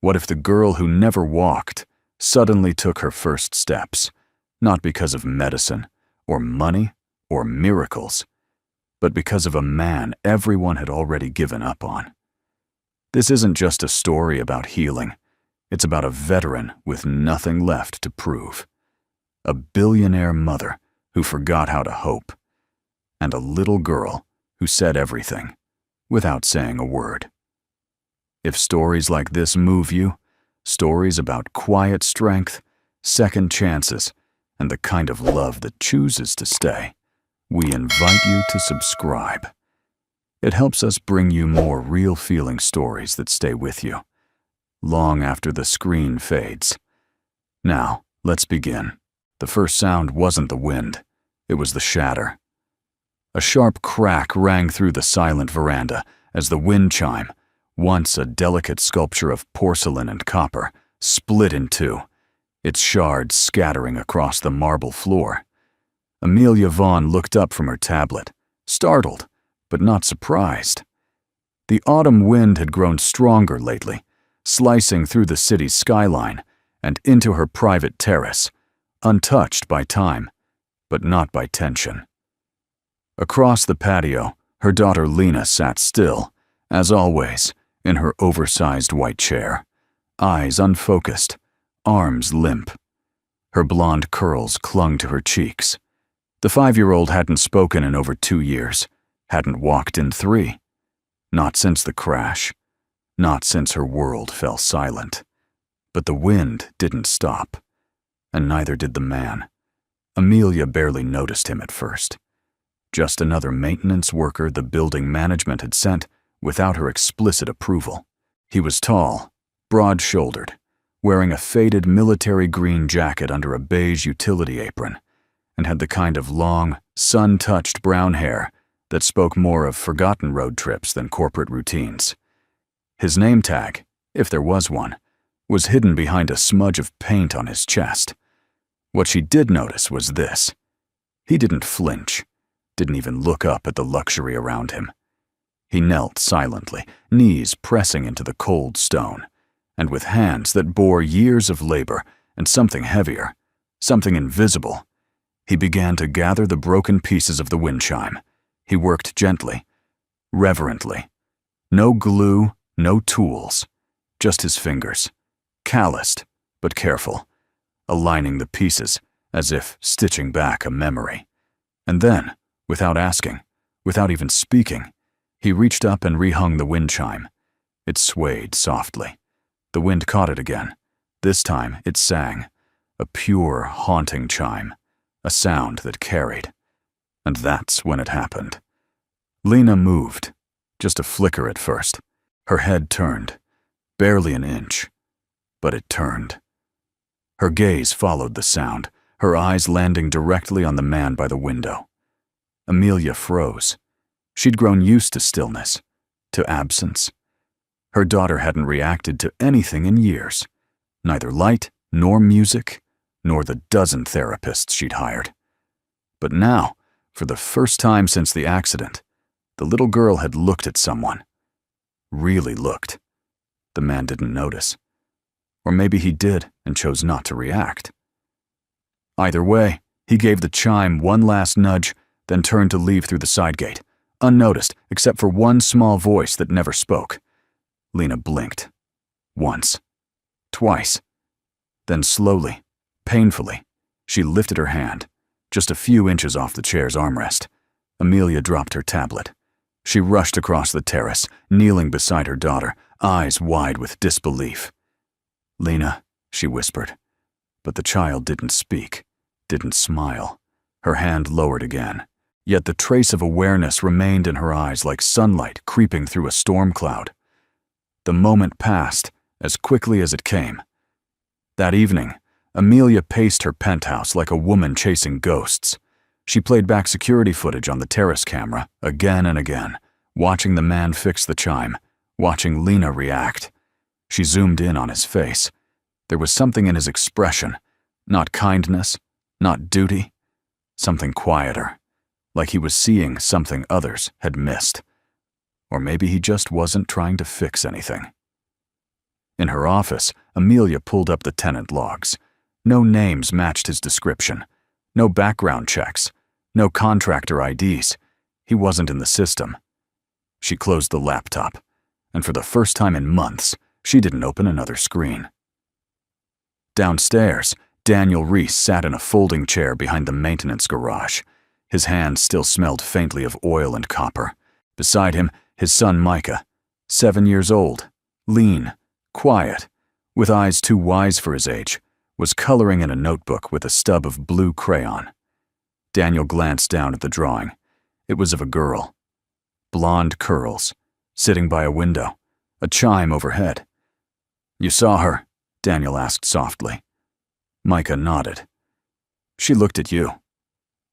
What if the girl who never walked suddenly took her first steps, not because of medicine, or money, or miracles, but because of a man everyone had already given up on? This isn't just a story about healing. It's about a veteran with nothing left to prove. A billionaire mother who forgot how to hope, and a little girl who said everything without saying a word. If stories like this move you, stories about quiet strength, second chances, and the kind of love that chooses to stay, we invite you to subscribe. It helps us bring you more real-feeling stories that stay with you, long after the screen fades. Now, let's begin. The first sound wasn't the wind, it was the shatter. A sharp crack rang through the silent veranda as the wind chime, once a delicate sculpture of porcelain and copper, split in two, its shards scattering across the marble floor. Amelia Vaughn looked up from her tablet, startled, but not surprised. The autumn wind had grown stronger lately, slicing through the city's skyline and into her private terrace, untouched by time, but not by tension. Across the patio, her daughter Lena sat still, as always, in her oversized white chair, eyes unfocused, arms limp. Her blonde curls clung to her cheeks. The 5-year-old hadn't spoken in over 2 years, hadn't walked in 3. Not since the crash, not since her world fell silent. But the wind didn't stop, and neither did the man. Amelia barely noticed him at first. Just another maintenance worker the building management had sent without her explicit approval. He was tall, broad-shouldered, wearing a faded military green jacket under a beige utility apron, and had the kind of long, sun-touched brown hair that spoke more of forgotten road trips than corporate routines. His name tag, if there was one, was hidden behind a smudge of paint on his chest. What she did notice was this. He didn't flinch, didn't even look up at the luxury around him. He knelt silently, knees pressing into the cold stone, and with hands that bore years of labor and something heavier, something invisible, he began to gather the broken pieces of the wind chime. He worked gently, reverently. No glue, no tools, just his fingers, calloused but careful, aligning the pieces as if stitching back a memory. And then, without asking, without even speaking, he reached up and rehung the wind chime. It swayed softly. The wind caught it again. This time it sang, a pure, haunting chime, a sound that carried. And that's when it happened. Lena moved, just a flicker at first. Her head turned, barely an inch, but it turned. Her gaze followed the sound, her eyes landing directly on the man by the window. Amelia froze. She'd grown used to stillness, to absence. Her daughter hadn't reacted to anything in years, neither light, nor music, nor the dozen therapists she'd hired. But now, for the first time since the accident, the little girl had looked at someone. Really looked. The man didn't notice. Or maybe he did and chose not to react. Either way, he gave the chime one last nudge, then turned to leave through the side gate, unnoticed except for one small voice that never spoke. Lena blinked. Once. Twice. Then slowly, painfully, she lifted her hand, just a few inches off the chair's armrest. Amelia dropped her tablet. She rushed across the terrace, kneeling beside her daughter, eyes wide with disbelief. "Lena," she whispered. But the child didn't speak, didn't smile. Her hand lowered again. Yet the trace of awareness remained in her eyes like sunlight creeping through a storm cloud. The moment passed as quickly as it came. That evening, Amelia paced her penthouse like a woman chasing ghosts. She played back security footage on the terrace camera again and again, watching the man fix the chime, watching Lena react. She zoomed in on his face. There was something in his expression, not kindness, not duty, something quieter, like he was seeing something others had missed. Or maybe he just wasn't trying to fix anything. In her office, Amelia pulled up the tenant logs. No names matched his description. No background checks. No contractor IDs. He wasn't in the system. She closed the laptop, and for the first time in months, she didn't open another screen. Downstairs, Daniel Reese sat in a folding chair behind the maintenance garage. His hands still smelled faintly of oil and copper. Beside him, his son Micah, 7 years old, lean, quiet, with eyes too wise for his age, was coloring in a notebook with a stub of blue crayon. Daniel glanced down at the drawing. It was of a girl. Blonde curls, sitting by a window, a chime overhead. "You saw her?" Daniel asked softly. Micah nodded. "She looked at you."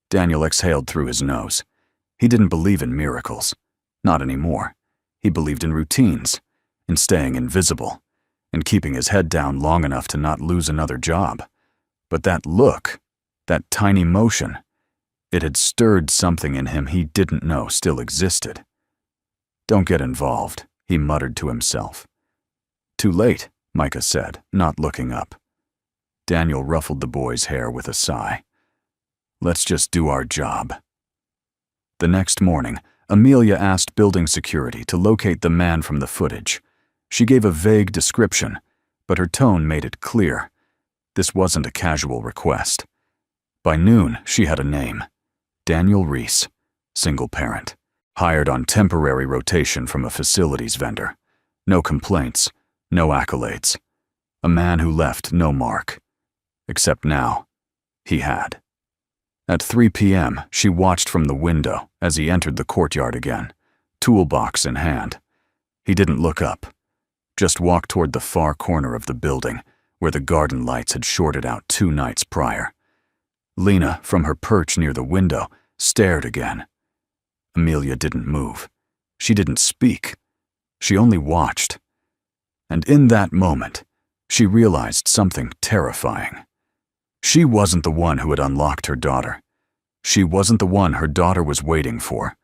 Daniel exhaled through his nose. He didn't believe in miracles. Not anymore. He believed in routines, in staying invisible, in keeping his head down long enough to not lose another job. But that look, that tiny motion, it had stirred something in him he didn't know still existed. "Don't get involved," he muttered to himself. "Too late," Micah said, not looking up. Daniel ruffled the boy's hair with a sigh. "Let's just do our job." The next morning, Amelia asked building security to locate the man from the footage. She gave a vague description, but her tone made it clear. This wasn't a casual request. By noon, she had a name. Daniel Reese, single parent, hired on temporary rotation from a facilities vendor. No complaints, no accolades. A man who left no mark. Except now, he had. At 3 p.m., she watched from the window as he entered the courtyard again, toolbox in hand. He didn't look up, just walked toward the far corner of the building, where the garden lights had shorted out 2 nights prior. Lena, from her perch near the window, stared again. Amelia didn't move. She didn't speak. She only watched. And in that moment, she realized something terrifying. She wasn't the one who had unlocked her daughter. She wasn't the one her daughter was waiting for.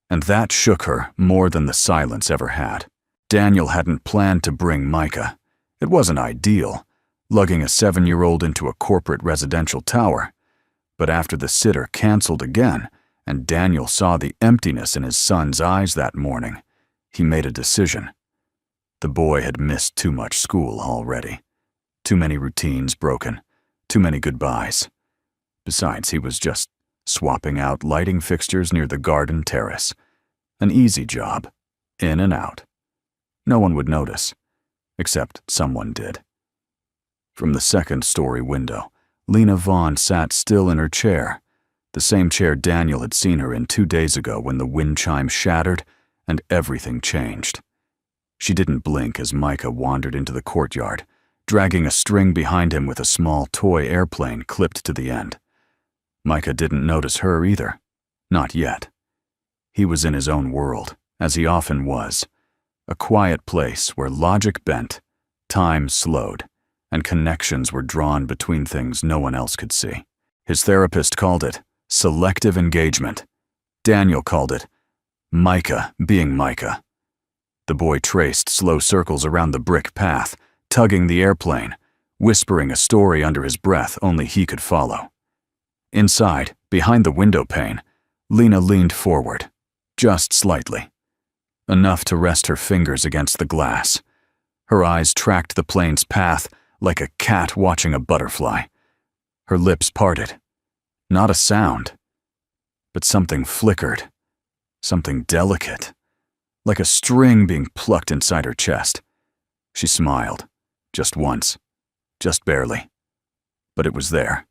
And that shook her more than the silence ever had. Daniel hadn't planned to bring Micah. It wasn't ideal, lugging a 7-year-old into a corporate residential tower. But after the sitter canceled again, and Daniel saw the emptiness in his son's eyes that morning, he made a decision. The boy had missed too much school already. Too many routines broken. Too many goodbyes. Besides, he was just swapping out lighting fixtures near the garden terrace. An easy job, in and out. No one would notice, except someone did. From the second-story window, Lena Vaughn sat still in her chair, the same chair Daniel had seen her in 2 days ago when the wind chime shattered and everything changed. She didn't blink as Micah wandered into the courtyard, dragging a string behind him with a small toy airplane clipped to the end. Micah didn't notice her either. Not yet. He was in his own world, as he often was. A quiet place where logic bent, time slowed, and connections were drawn between things no one else could see. His therapist called it selective engagement. Daniel called it Micah being Micah. The boy traced slow circles around the brick path, tugging the airplane, whispering a story under his breath only he could follow. Inside, behind the window pane, Lena leaned forward, just slightly. Enough to rest her fingers against the glass. Her eyes tracked the plane's path like a cat watching a butterfly. Her lips parted. Not a sound. But something flickered. Something delicate. Like a string being plucked inside her chest. She smiled. Just once. Just barely. But it was there.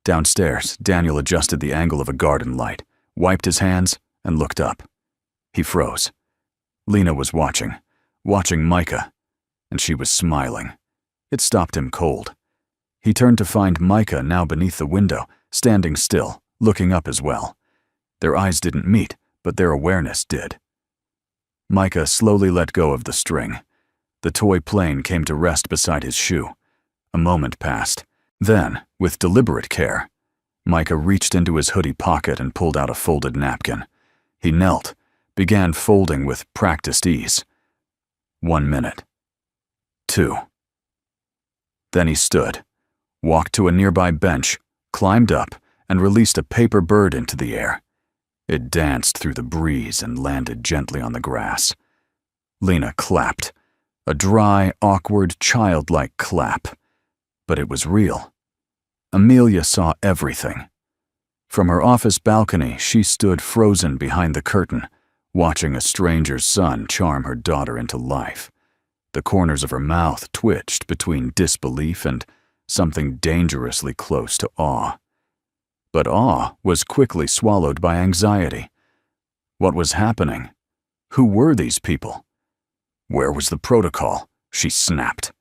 Downstairs, Daniel adjusted the angle of a garden light, wiped his hands, and looked up. He froze. Lena was watching Micah, and she was smiling. It stopped him cold. He turned to find Micah now beneath the window, standing still, looking up as well. Their eyes didn't meet, but their awareness did. Micah slowly let go of the string. The toy plane came to rest beside his shoe. A moment passed. Then, with deliberate care, Micah reached into his hoodie pocket and pulled out a folded napkin. He knelt, began folding with practiced ease. 1 minute. too. Then he stood, walked to a nearby bench, climbed up, and released a paper bird into the air. It danced through the breeze and landed gently on the grass. Lena clapped, a dry, awkward, childlike clap. But it was real. Amelia saw everything. From her office balcony, she stood frozen behind the curtain, watching a stranger's son charm her daughter into life. The corners of her mouth twitched between disbelief and something dangerously close to awe. But awe was quickly swallowed by anxiety. What was happening? Who were these people? Where was the protocol? She snapped.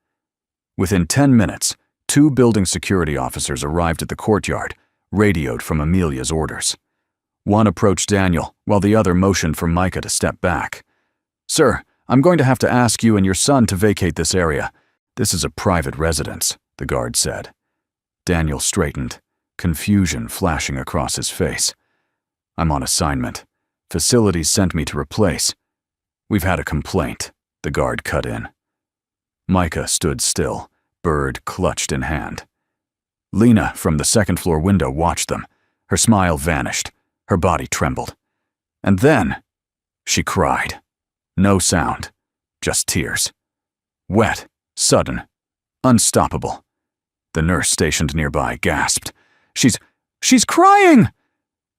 Within 10 minutes, 2 building security officers arrived at the courtyard, radioed from Amelia's orders. One approached Daniel, while the other motioned for Micah to step back. "Sir, I'm going to have to ask you and your son to vacate this area. This is a private residence," the guard said. Daniel straightened, confusion flashing across his face. "I'm on assignment. Facilities sent me to replace." "We've had a complaint," the guard cut in. Micah stood still, bird clutched in hand. Lena, from the second-floor window, watched them. Her smile vanished. Her body trembled. And then, she cried. No sound, just tears. Wet, sudden, unstoppable. The nurse stationed nearby gasped. She's crying!"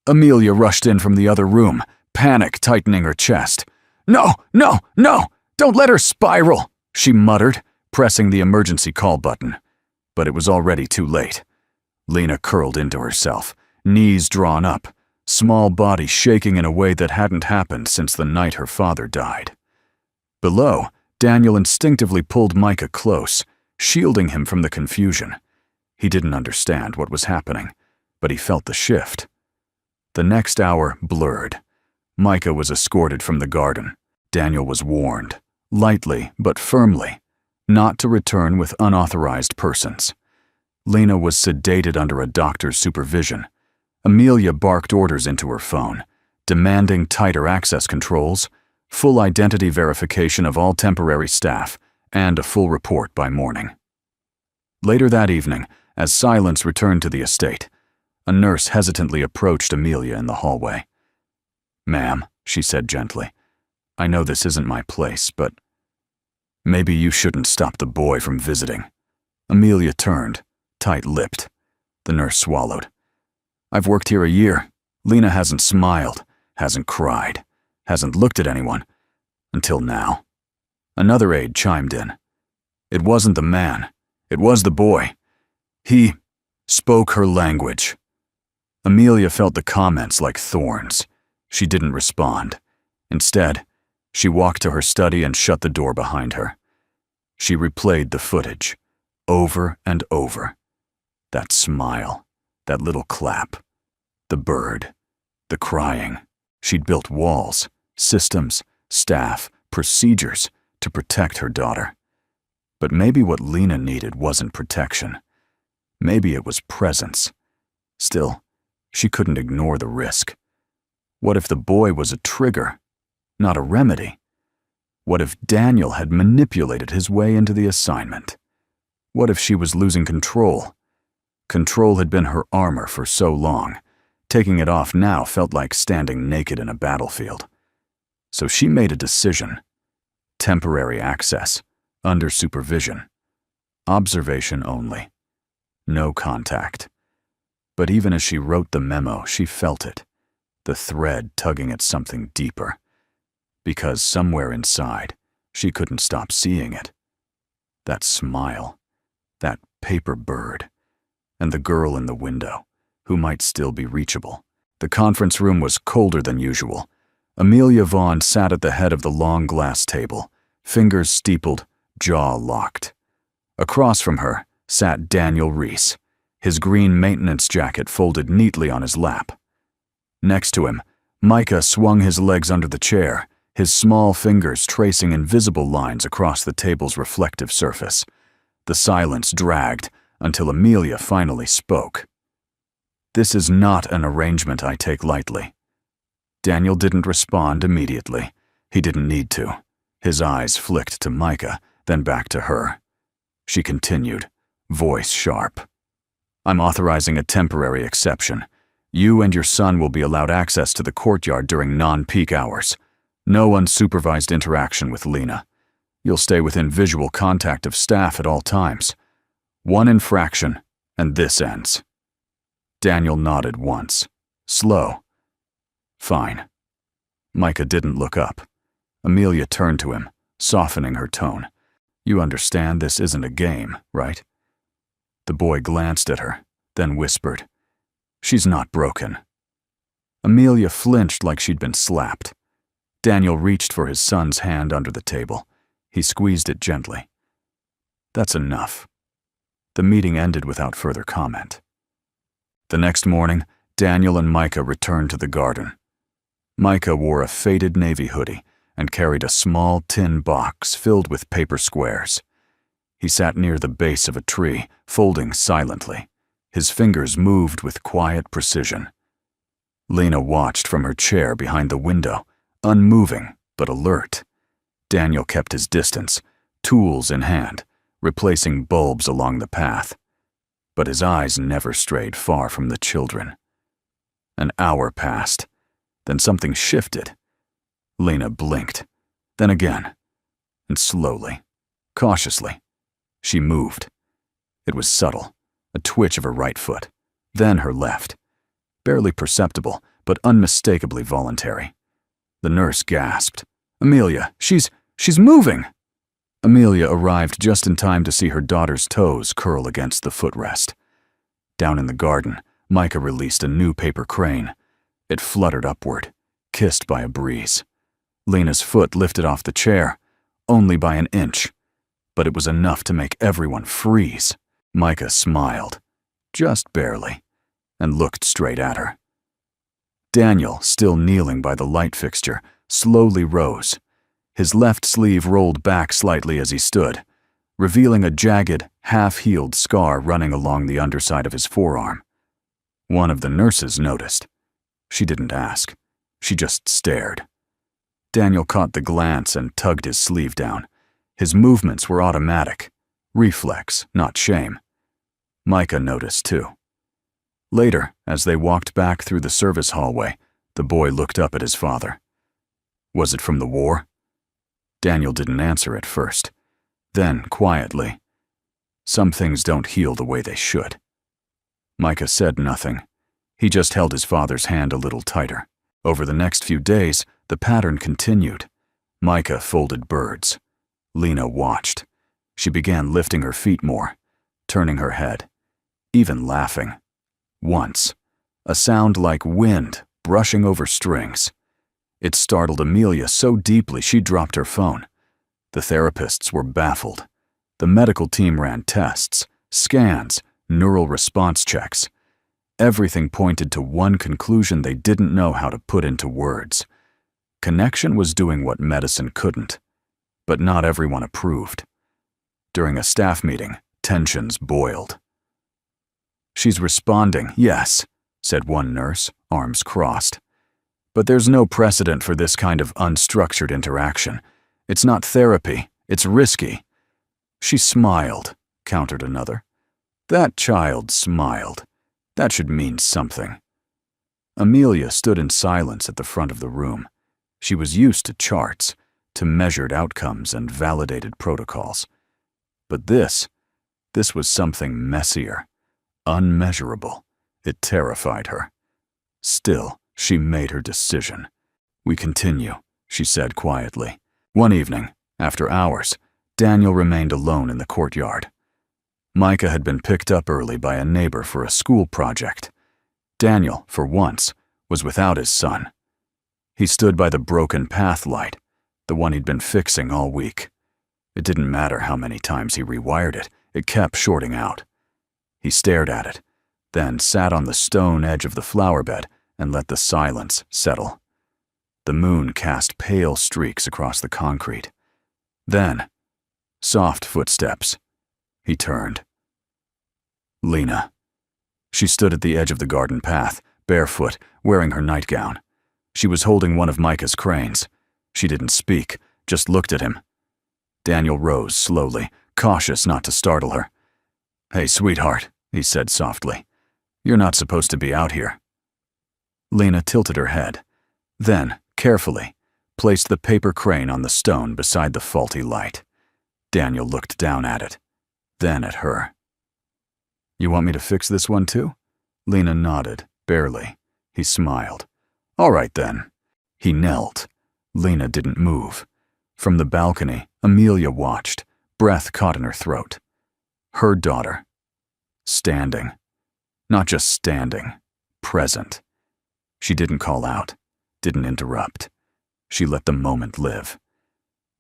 Amelia rushed in from the other room, panic tightening her chest. No, don't let her spiral," she muttered, pressing the emergency call button. But it was already too late. Lena curled into herself, knees drawn up, small body shaking in a way that hadn't happened since the night her father died. Below, Daniel instinctively pulled Micah close, shielding him from the confusion. He didn't understand what was happening, but he felt the shift. The next hour blurred. Micah was escorted from the garden. Daniel was warned, lightly but firmly, not to return with unauthorized persons. Lena was sedated under a doctor's supervision. Amelia barked orders into her phone, demanding tighter access controls, full identity verification of all temporary staff, and a full report by morning. Later that evening, as silence returned to the estate, a nurse hesitantly approached Amelia in the hallway. "Ma'am," she said gently, "I know this isn't my place, but maybe you shouldn't stop the boy from visiting." Amelia turned, tight-lipped. The nurse swallowed. "I've worked here a year. Lena hasn't smiled, hasn't cried, hasn't looked at anyone. Until now." Another aide chimed in. "It wasn't the man. It was the boy. He spoke her language." Amelia felt the comments like thorns. She didn't respond. Instead, she walked to her study and shut the door behind her. She replayed the footage, over and over. That smile, that little clap, the bird, the crying. She'd built walls, systems, staff, procedures to protect her daughter. But maybe what Lena needed wasn't protection. Maybe it was presence. Still, she couldn't ignore the risk. What if the boy was a trigger, not a remedy? What if Daniel had manipulated his way into the assignment? What if she was losing control? Control had been her armor for so long. Taking it off now felt like standing naked in a battlefield. So she made a decision. Temporary access, under supervision. Observation only. No contact. But even as she wrote the memo, she felt it. The thread tugging at something deeper. Because somewhere inside, she couldn't stop seeing it. That smile. That paper bird. And the girl in the window, who might still be reachable. The conference room was colder than usual. Amelia Vaughn sat at the head of the long glass table, fingers steepled, jaw locked. Across from her sat Daniel Reese, his green maintenance jacket folded neatly on his lap. Next to him, Micah swung his legs under the chair, his small fingers tracing invisible lines across the table's reflective surface. The silence dragged until Amelia finally spoke. "This is not an arrangement I take lightly." Daniel didn't respond immediately. He didn't need to. His eyes flicked to Micah, then back to her. she continued, voice sharp. "I'm authorizing a temporary exception. You and your son will be allowed access to the courtyard during non-peak hours. No unsupervised interaction with Lena. You'll stay within visual contact of staff at all times. One infraction, and this ends." Daniel nodded once. Slow. "Fine." Micah didn't look up. Amelia turned to him, softening her tone. "You understand this isn't a game, right?" The boy glanced at her, then whispered, "She's not broken." Amelia flinched like she'd been slapped. Daniel reached for his son's hand under the table. He squeezed it gently. "That's enough." The meeting ended without further comment. The next morning, Daniel and Micah returned to the garden. Micah wore a faded navy hoodie and carried a small tin box filled with paper squares. He sat near the base of a tree, folding silently. His fingers moved with quiet precision. Lena watched from her chair behind the window, unmoving but alert. Daniel kept his distance, tools in hand, replacing bulbs along the path. But his eyes never strayed far from the children. An hour passed. Then something shifted. Lena blinked, then again, and slowly, cautiously, she moved. It was subtle, a twitch of her right foot, then her left. Barely perceptible, but unmistakably voluntary. The nurse gasped. "Amelia, she's moving!" Amelia arrived just in time to see her daughter's toes curl against the footrest. Down in the garden, Micah released a new paper crane. It fluttered upward, kissed by a breeze. Lena's foot lifted off the chair, only by an inch, but it was enough to make everyone freeze. Micah smiled, just barely, and looked straight at her. Daniel, still kneeling by the light fixture, slowly rose. His left sleeve rolled back slightly as he stood, revealing a jagged, half-healed scar running along the underside of his forearm. One of the nurses noticed. She didn't ask. She just stared. Daniel caught the glance and tugged his sleeve down. His movements were automatic. Reflex, not shame. Micah noticed too. Later, as they walked back through the service hallway, the boy looked up at his father. "Was it from the war?" Daniel didn't answer at first. Then, quietly, "Some things don't heal the way they should." Micah said nothing. He just held his father's hand a little tighter. Over the next few days, the pattern continued. Micah folded birds. Lena watched. She began lifting her feet more, turning her head, even laughing. Once, a sound like wind brushing over strings. It startled Amelia so deeply she dropped her phone. The therapists were baffled. The medical team ran tests, scans, neural response checks. Everything pointed to one conclusion they didn't know how to put into words. Connection was doing what medicine couldn't, but not everyone approved. During a staff meeting, tensions boiled. "She's responding, yes," said one nurse, arms crossed. "But there's no precedent for this kind of unstructured interaction. It's not therapy, it's risky." "She smiled," countered another. "That child smiled. That should mean something." Amelia stood in silence at the front of the room. She was used to charts, to measured outcomes and validated protocols. But this was something messier, unmeasurable. It terrified her. Still, she made her decision. "We continue," she said quietly. One evening, after hours, Daniel remained alone in the courtyard. Micah had been picked up early by a neighbor for a school project. Daniel, for once, was without his son. He stood by the broken path light, the one he'd been fixing all week. It didn't matter how many times he rewired it, it kept shorting out. He stared at it, then sat on the stone edge of the flower bed and let the silence settle. The moon cast pale streaks across the concrete. Then, soft footsteps. He turned. Lena. She stood at the edge of the garden path, barefoot, wearing her nightgown. She was holding one of Micah's cranes. She didn't speak, just looked at him. Daniel rose slowly, cautious not to startle her. "Hey, sweetheart," he said softly. "You're not supposed to be out here." Lena tilted her head, then, carefully, placed the paper crane on the stone beside the faulty light. Daniel looked down at it, then at her. "You want me to fix this one too?" Lena nodded, barely. He smiled. "All right then." He knelt. Lena didn't move. From the balcony, Amelia watched, breath caught in her throat. Her daughter. Standing. Not just standing. Present. She didn't call out, didn't interrupt. She let the moment live.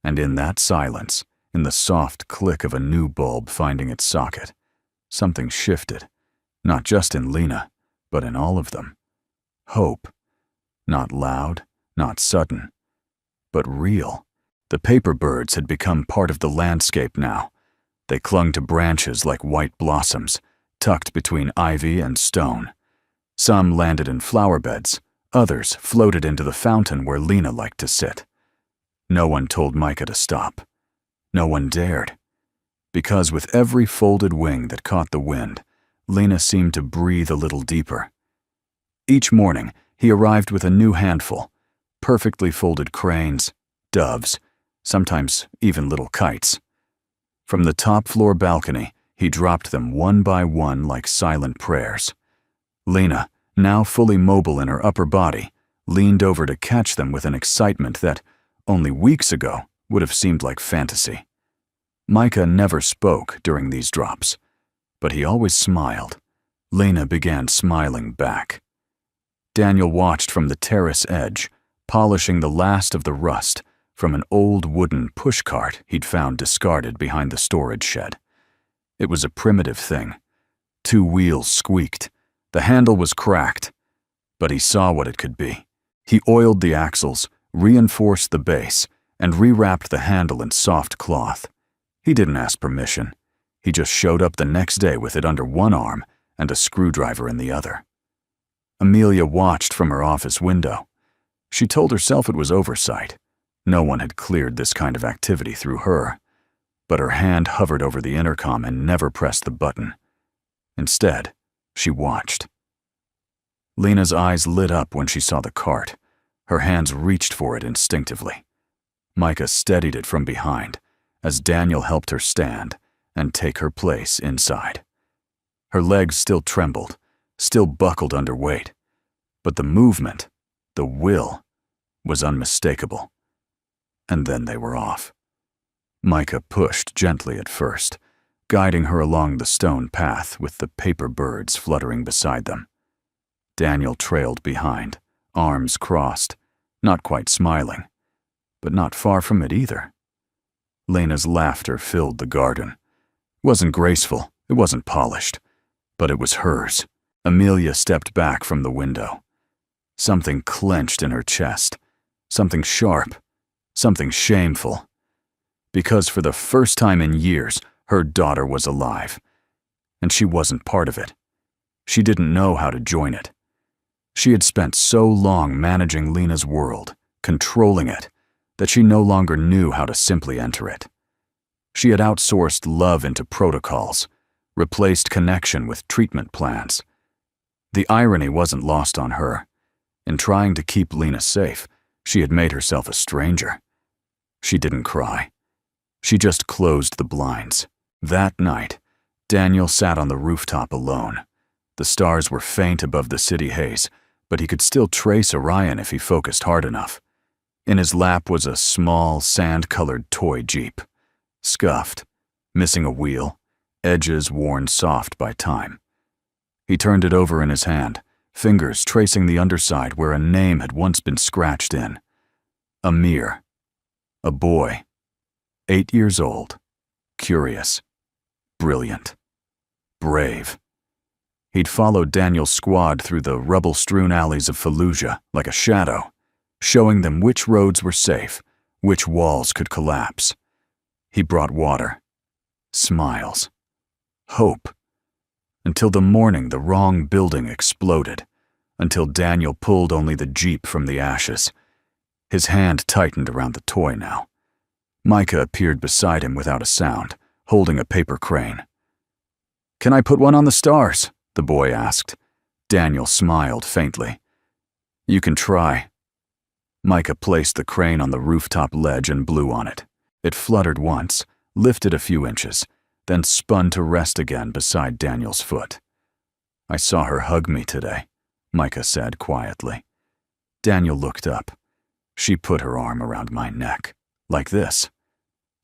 And in that silence, in the soft click of a new bulb finding its socket, something shifted, not just in Lena, but in all of them. Hope. Not loud, not sudden, but real. The paper birds had become part of the landscape now. They clung to branches like white blossoms, tucked between ivy and stone. Some landed in flower beds, others floated into the fountain where Lena liked to sit. No one told Micah to stop. No one dared. Because with every folded wing that caught the wind, Lena seemed to breathe a little deeper. Each morning, he arrived with a new handful, perfectly folded cranes, doves, sometimes even little kites. From the top-floor balcony, he dropped them one by one like silent prayers. Lena, now fully mobile in her upper body, leaned over to catch them with an excitement that, only weeks ago, would have seemed like fantasy. Micah never spoke during these drops, but he always smiled. Lena began smiling back. Daniel watched from the terrace edge, polishing the last of the rust from an old wooden pushcart he'd found discarded behind the storage shed. It was a primitive thing. 2 wheels squeaked. The handle was cracked, but he saw what it could be. He oiled the axles, reinforced the base, and rewrapped the handle in soft cloth. He didn't ask permission. He just showed up the next day with it under one arm and a screwdriver in the other. Amelia watched from her office window. She told herself it was oversight. No one had cleared this kind of activity through her. But her hand hovered over the intercom and never pressed the button. Instead, she watched. Lena's eyes lit up when she saw the cart. Her hands reached for it instinctively. Micah steadied it from behind as Daniel helped her stand and take her place inside. Her legs still trembled, still buckled under weight, but the movement, the will, was unmistakable. And then they were off. Micah pushed gently at first, guiding her along the stone path with the paper birds fluttering beside them. Daniel trailed behind, arms crossed, not quite smiling, but not far from it either. Lena's laughter filled the garden. It wasn't graceful, it wasn't polished, but it was hers. Amelia stepped back from the window. Something clenched in her chest, something sharp, something shameful. Because for the first time in years, her daughter was alive, and she wasn't part of it. She didn't know how to join it. She had spent so long managing Lena's world, controlling it, that she no longer knew how to simply enter it. She had outsourced love into protocols, replaced connection with treatment plans. The irony wasn't lost on her. In trying to keep Lena safe, she had made herself a stranger. She didn't cry. She just closed the blinds. That night, Daniel sat on the rooftop alone. The stars were faint above the city haze, but he could still trace Orion if he focused hard enough. In his lap was a small, sand-colored toy Jeep. Scuffed, missing a wheel, edges worn soft by time. He turned it over in his hand, fingers tracing the underside where a name had once been scratched in. Amir. A boy. 8 years old. Curious. Brilliant. Brave. He'd followed Daniel's squad through the rubble-strewn alleys of Fallujah like a shadow, showing them which roads were safe, which walls could collapse. He brought water. Smiles. Hope. Until the morning the wrong building exploded, until Daniel pulled only the Jeep from the ashes. His hand tightened around the toy now. Micah appeared beside him without a sound, holding a paper crane. "Can I put one on the stars?" the boy asked. Daniel smiled faintly. "You can try." Micah placed the crane on the rooftop ledge and blew on it. It fluttered once, lifted a few inches, then spun to rest again beside Daniel's foot. "I saw her hug me today," Micah said quietly. Daniel looked up. "She put her arm around my neck, like this."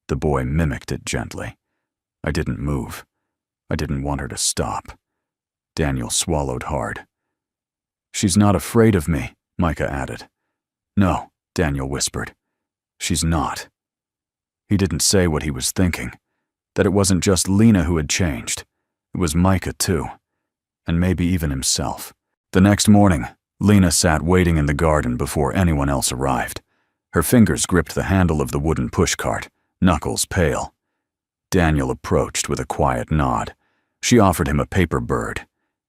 The boy mimicked it gently. I didn't move. I didn't want her to stop. Daniel swallowed hard. "She's not afraid of me," Micah added. "No," Daniel whispered. "She's not." He didn't say what he was thinking, that it wasn't just Lena who had changed. It was Micah too, and maybe even himself. The next morning, Lena sat waiting in the garden before anyone else arrived. Her fingers gripped the handle of the wooden pushcart, knuckles pale. Daniel approached with a quiet nod. She offered him a paper bird.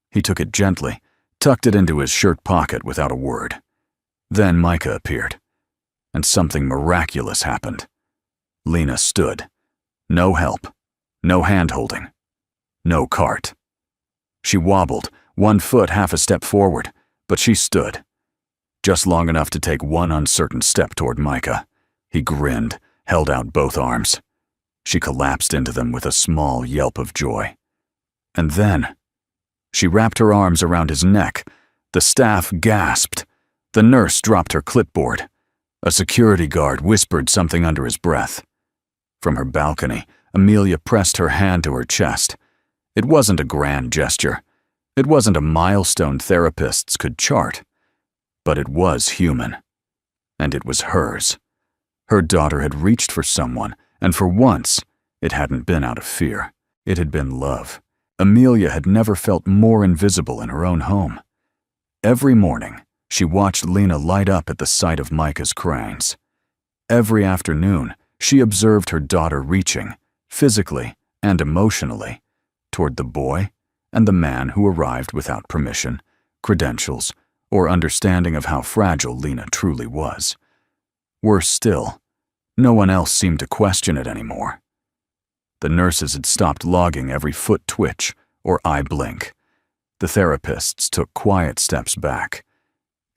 He took it gently, tucked it into his shirt pocket without a word. Then Micah appeared, and something miraculous happened. Lena stood. No help, no hand-holding, no cart. She wobbled, one foot half a step forward, but she stood. Just long enough to take one uncertain step toward Micah. He grinned, held out both arms. She collapsed into them with a small yelp of joy. And then, she wrapped her arms around his neck. The staff gasped. The nurse dropped her clipboard. A security guard whispered something under his breath. From her balcony, Amelia pressed her hand to her chest. It wasn't a grand gesture. It wasn't a milestone therapists could chart. But it was human. And it was hers. Her daughter had reached for someone, and for once, it hadn't been out of fear. It had been love. Amelia had never felt more invisible in her own home. Every morning, she watched Lena light up at the sight of Micah's cranes. Every afternoon, she observed her daughter reaching, physically and emotionally, toward the boy and the man who arrived without permission, credentials, or understanding of how fragile Lena truly was. Worse still, no one else seemed to question it anymore. The nurses had stopped logging every foot twitch or eye blink. The therapists took quiet steps back.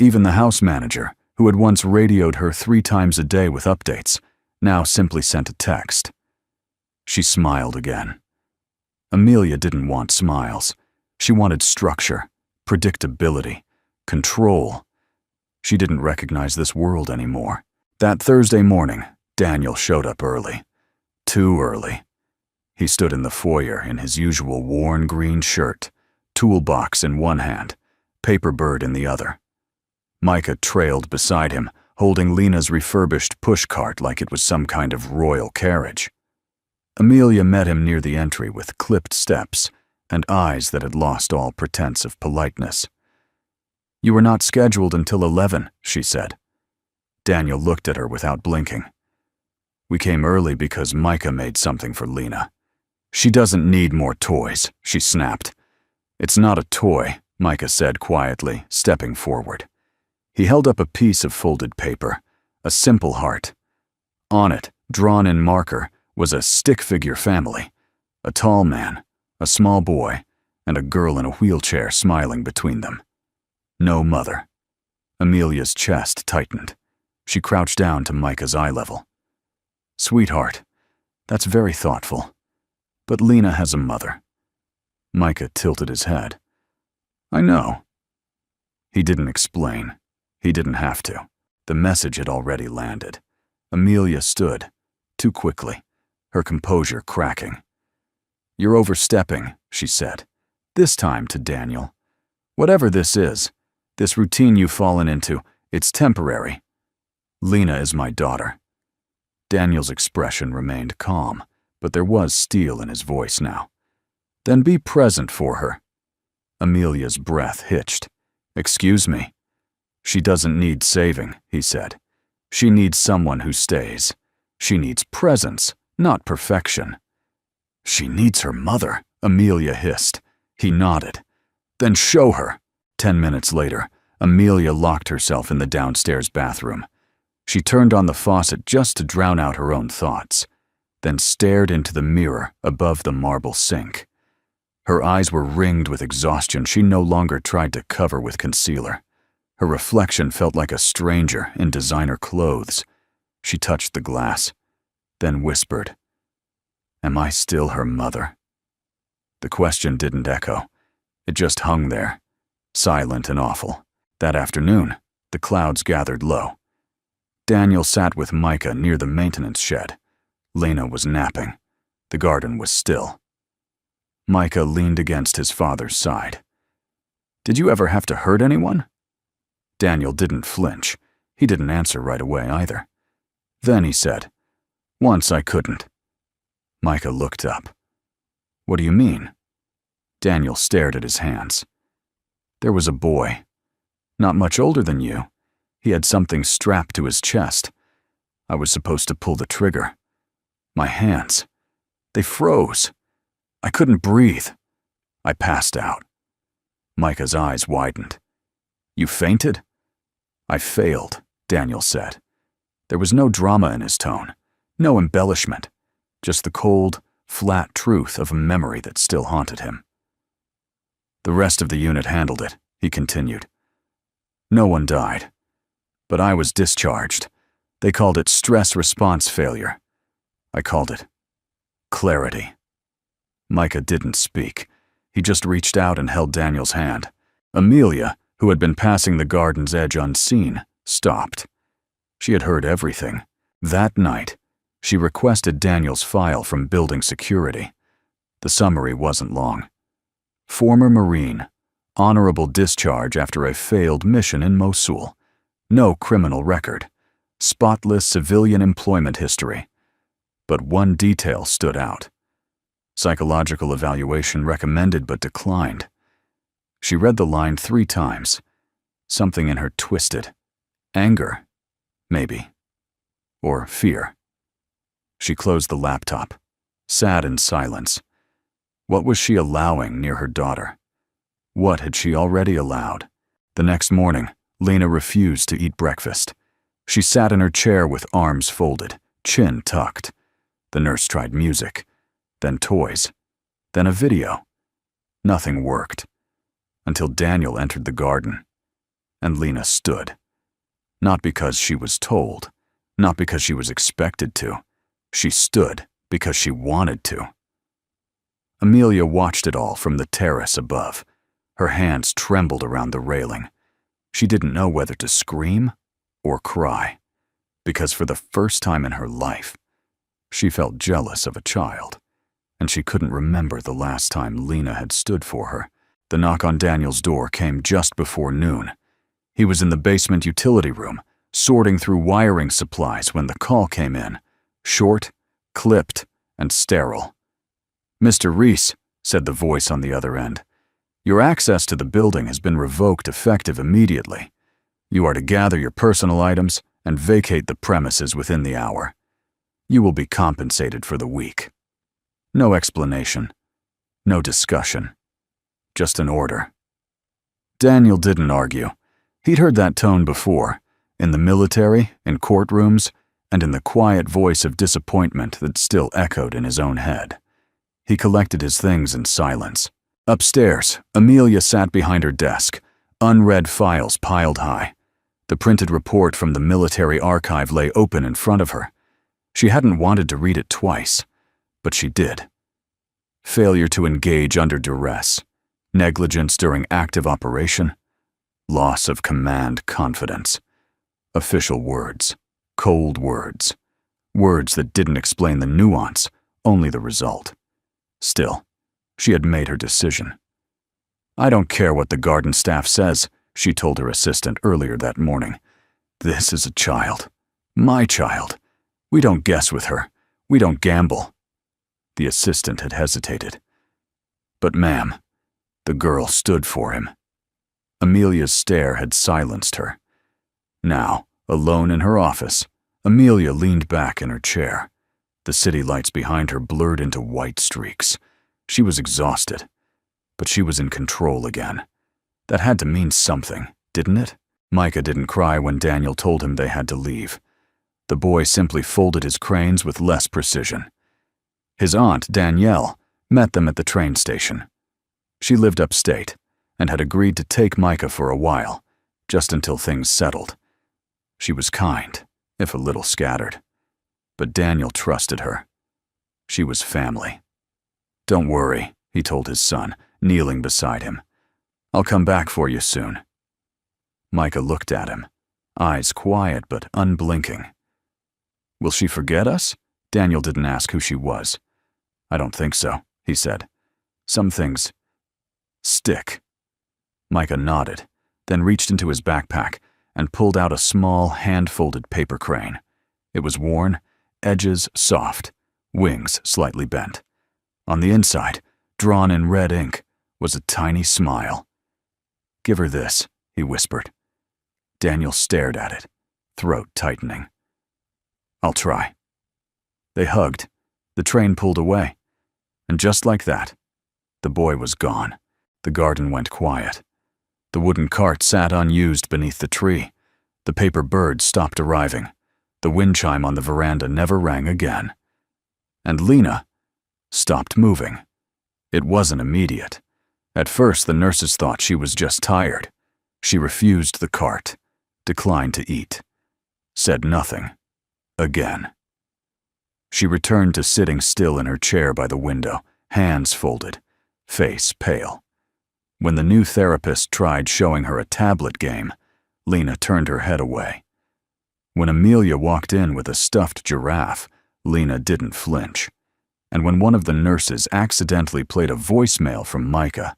Even the house manager, who had once radioed her 3 times a day with updates, now simply sent a text. She smiled again. Amelia didn't want smiles. She wanted structure, predictability, control. She didn't recognize this world anymore. That Thursday morning, Daniel showed up early. Too early. He stood in the foyer in his usual worn green shirt, toolbox in one hand, paper bird in the other. Micah trailed beside him, holding Lena's refurbished pushcart like it was some kind of royal carriage. Amelia met him near the entry with clipped steps and eyes that had lost all pretense of politeness. "You were not scheduled until 11, she said. Daniel looked at her without blinking. "We came early because Micah made something for Lena. She doesn't need more toys," she snapped. "It's not a toy," Micah said quietly, stepping forward. He held up a piece of folded paper, a simple heart. On it, drawn in marker, was a stick-figure family. A tall man, a small boy, and a girl in a wheelchair smiling between them. No mother. Amelia's chest tightened. She crouched down to Micah's eye level. "Sweetheart, that's very thoughtful. But Lena has a mother." Micah tilted his head. "I know." He didn't explain. He didn't have to. The message had already landed. Amelia stood, too quickly, her composure cracking. "You're overstepping," she said, this time to Daniel. "Whatever this is, this routine you've fallen into, it's temporary. Lena is my daughter." Daniel's expression remained calm, but there was steel in his voice now. "Then be present for her." Amelia's breath hitched. "Excuse me." "She doesn't need saving," he said. "She needs someone who stays. She needs presence, not perfection." "She needs her mother," Amelia hissed. He nodded. "Then show her." 10 minutes later, Amelia locked herself in the downstairs bathroom. She turned on the faucet just to drown out her own thoughts. then stared into the mirror above the marble sink. Her eyes were ringed with exhaustion. She no longer tried to cover with concealer. Her reflection felt like a stranger in designer clothes. She touched the glass, then whispered, "Am I still her mother?" The question didn't echo. It just hung there, silent and awful. That afternoon, the clouds gathered low. Daniel sat with Micah near the maintenance shed. Lena was napping. The garden was still. Micah leaned against his father's side. "Did you ever have to hurt anyone?" Daniel didn't flinch. He didn't answer right away either. Then he said, "Once I couldn't." Micah looked up. "What do you mean?" Daniel stared at his hands. "There was a boy, not much older than you. He had something strapped to his chest. I was supposed to pull the trigger. My hands, they froze. I couldn't breathe. I passed out." Micah's eyes widened. "You fainted?" "I failed," Daniel said. There was no drama in his tone, no embellishment, just the cold, flat truth of a memory that still haunted him. "The rest of the unit handled it," he continued. "No one died. But I was discharged. They called it stress response failure. I called it clarity." Micah didn't speak. He just reached out and held Daniel's hand. Amelia, who had been passing the garden's edge unseen, stopped. She had heard everything. That night, she requested Daniel's file from building security. The summary wasn't long. "Former Marine, honorable discharge after a failed mission in Mosul. No criminal record. Spotless civilian employment history." But one detail stood out. Psychological evaluation recommended but declined. She read the line 3 times. Something in her twisted. Anger, maybe. Or fear. She closed the laptop, sat in silence. What was she allowing near her daughter? What had she already allowed? The next morning, Lena refused to eat breakfast. She sat in her chair with arms folded, chin tucked. The nurse tried music, then toys, then a video. Nothing worked. Until Daniel entered the garden. And Lena stood. Not because she was told, not because she was expected to. She stood because she wanted to. Amelia watched it all from the terrace above. Her hands trembled around the railing. She didn't know whether to scream or cry, because for the first time in her life, she felt jealous of a child, and she couldn't remember the last time Lena had stood for her. The knock on Daniel's door came just before noon. He was in the basement utility room, sorting through wiring supplies when the call came in, short, clipped, and sterile. "Mr. Reese," said the voice on the other end, "your access to the building has been revoked effective immediately. You are to gather your personal items and vacate the premises within the hour. You will be compensated for the week." No explanation, no discussion, just an order. Daniel didn't argue. He'd heard that tone before, in the military, in courtrooms, and in the quiet voice of disappointment that still echoed in his own head. He collected his things in silence. Upstairs, Amelia sat behind her desk, unread files piled high. The printed report from the military archive lay open in front of her. She hadn't wanted to read it twice, but she did. Failure to engage under duress, negligence during active operation, loss of command confidence. Official words, cold words, words that didn't explain the nuance, only the result. Still, she had made her decision. "I don't care what the garden staff says," she told her assistant earlier that morning. "This is a child. My child. We don't guess with her. We don't gamble." The assistant had hesitated. "But ma'am," the girl stood for him. Amelia's stare had silenced her. Now, alone in her office, Amelia leaned back in her chair. The city lights behind her blurred into white streaks. She was exhausted, but she was in control again. That had to mean something, didn't it? Micah didn't cry when Daniel told him they had to leave. The boy simply folded his cranes with less precision. His aunt, Danielle, met them at the train station. She lived upstate and had agreed to take Micah for a while, just until things settled. She was kind, if a little scattered. But Daniel trusted her. She was family. "Don't worry," he told his son, kneeling beside him. "I'll come back for you soon." Micah looked at him, eyes quiet but unblinking. "Will she forget us?" Daniel didn't ask who she was. "I don't think so," he said. "Some things stick." Micah nodded, then reached into his backpack and pulled out a small, hand-folded paper crane. It was worn, edges soft, wings slightly bent. On the inside, drawn in red ink, was a tiny smile. "Give her this," he whispered. Daniel stared at it, throat tightening. "I'll try." They hugged. The train pulled away. And just like that, the boy was gone. The garden went quiet. The wooden cart sat unused beneath the tree. The paper birds stopped arriving. The wind chime on the veranda never rang again. And Lena stopped moving. It wasn't immediate. At first, the nurses thought she was just tired. She refused the cart, declined to eat, said nothing. Again. She returned to sitting still in her chair by the window, hands folded, face pale. When the new therapist tried showing her a tablet game, Lena turned her head away. When Amelia walked in with a stuffed giraffe, Lena didn't flinch. And when one of the nurses accidentally played a voicemail from Micah,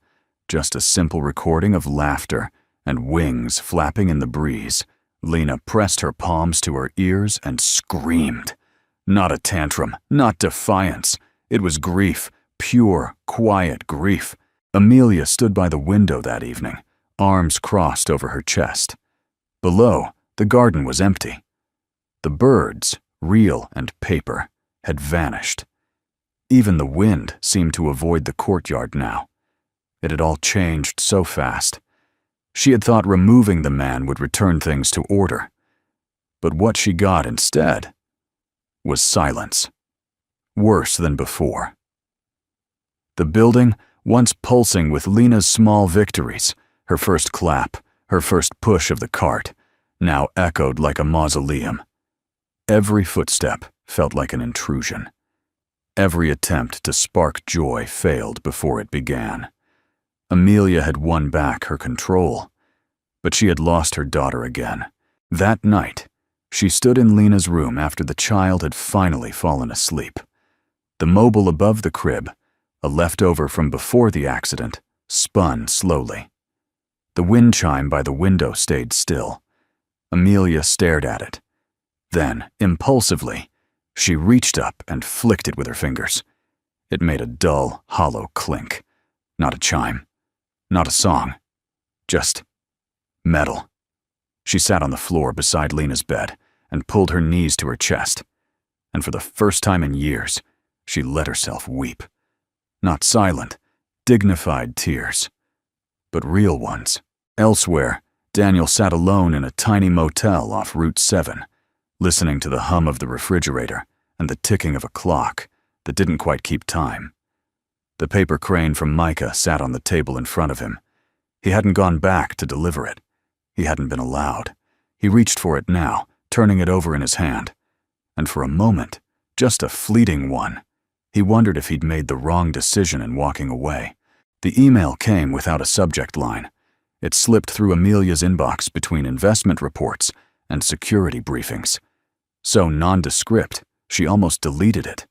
just a simple recording of laughter and wings flapping in the breeze, Lena pressed her palms to her ears and screamed. Not a tantrum, not defiance. It was grief, pure, quiet grief. Amelia stood by the window that evening, arms crossed over her chest. Below, the garden was empty. The birds, real and paper, had vanished. Even the wind seemed to avoid the courtyard now. It had all changed so fast. She had thought removing the man would return things to order. But what she got instead was silence. Worse than before. The building, once pulsing with Lena's small victories, her first clap, her first push of the cart, now echoed like a mausoleum. Every footstep felt like an intrusion. Every attempt to spark joy failed before it began. Amelia had won back her control, but she had lost her daughter again. That night, she stood in Lena's room after the child had finally fallen asleep. The mobile above the crib, a leftover from before the accident, spun slowly. The wind chime by the window stayed still. Amelia stared at it. Then, impulsively, she reached up and flicked it with her fingers. It made a dull, hollow clink. Not a chime. Not a song. Just metal. She sat on the floor beside Lena's bed and pulled her knees to her chest. And for the first time in years, she let herself weep. Not silent, dignified tears, but real ones. Elsewhere, Daniel sat alone in a tiny motel off Route 7, listening to the hum of the refrigerator and the ticking of a clock that didn't quite keep time. The paper crane from Micah sat on the table in front of him. He hadn't gone back to deliver it. He hadn't been allowed. He reached for it now, turning it over in his hand. And for a moment, just a fleeting one, he wondered if he'd made the wrong decision in walking away. The email came without a subject line. It slipped through Amelia's inbox between investment reports and security briefings. So nondescript, she almost deleted it.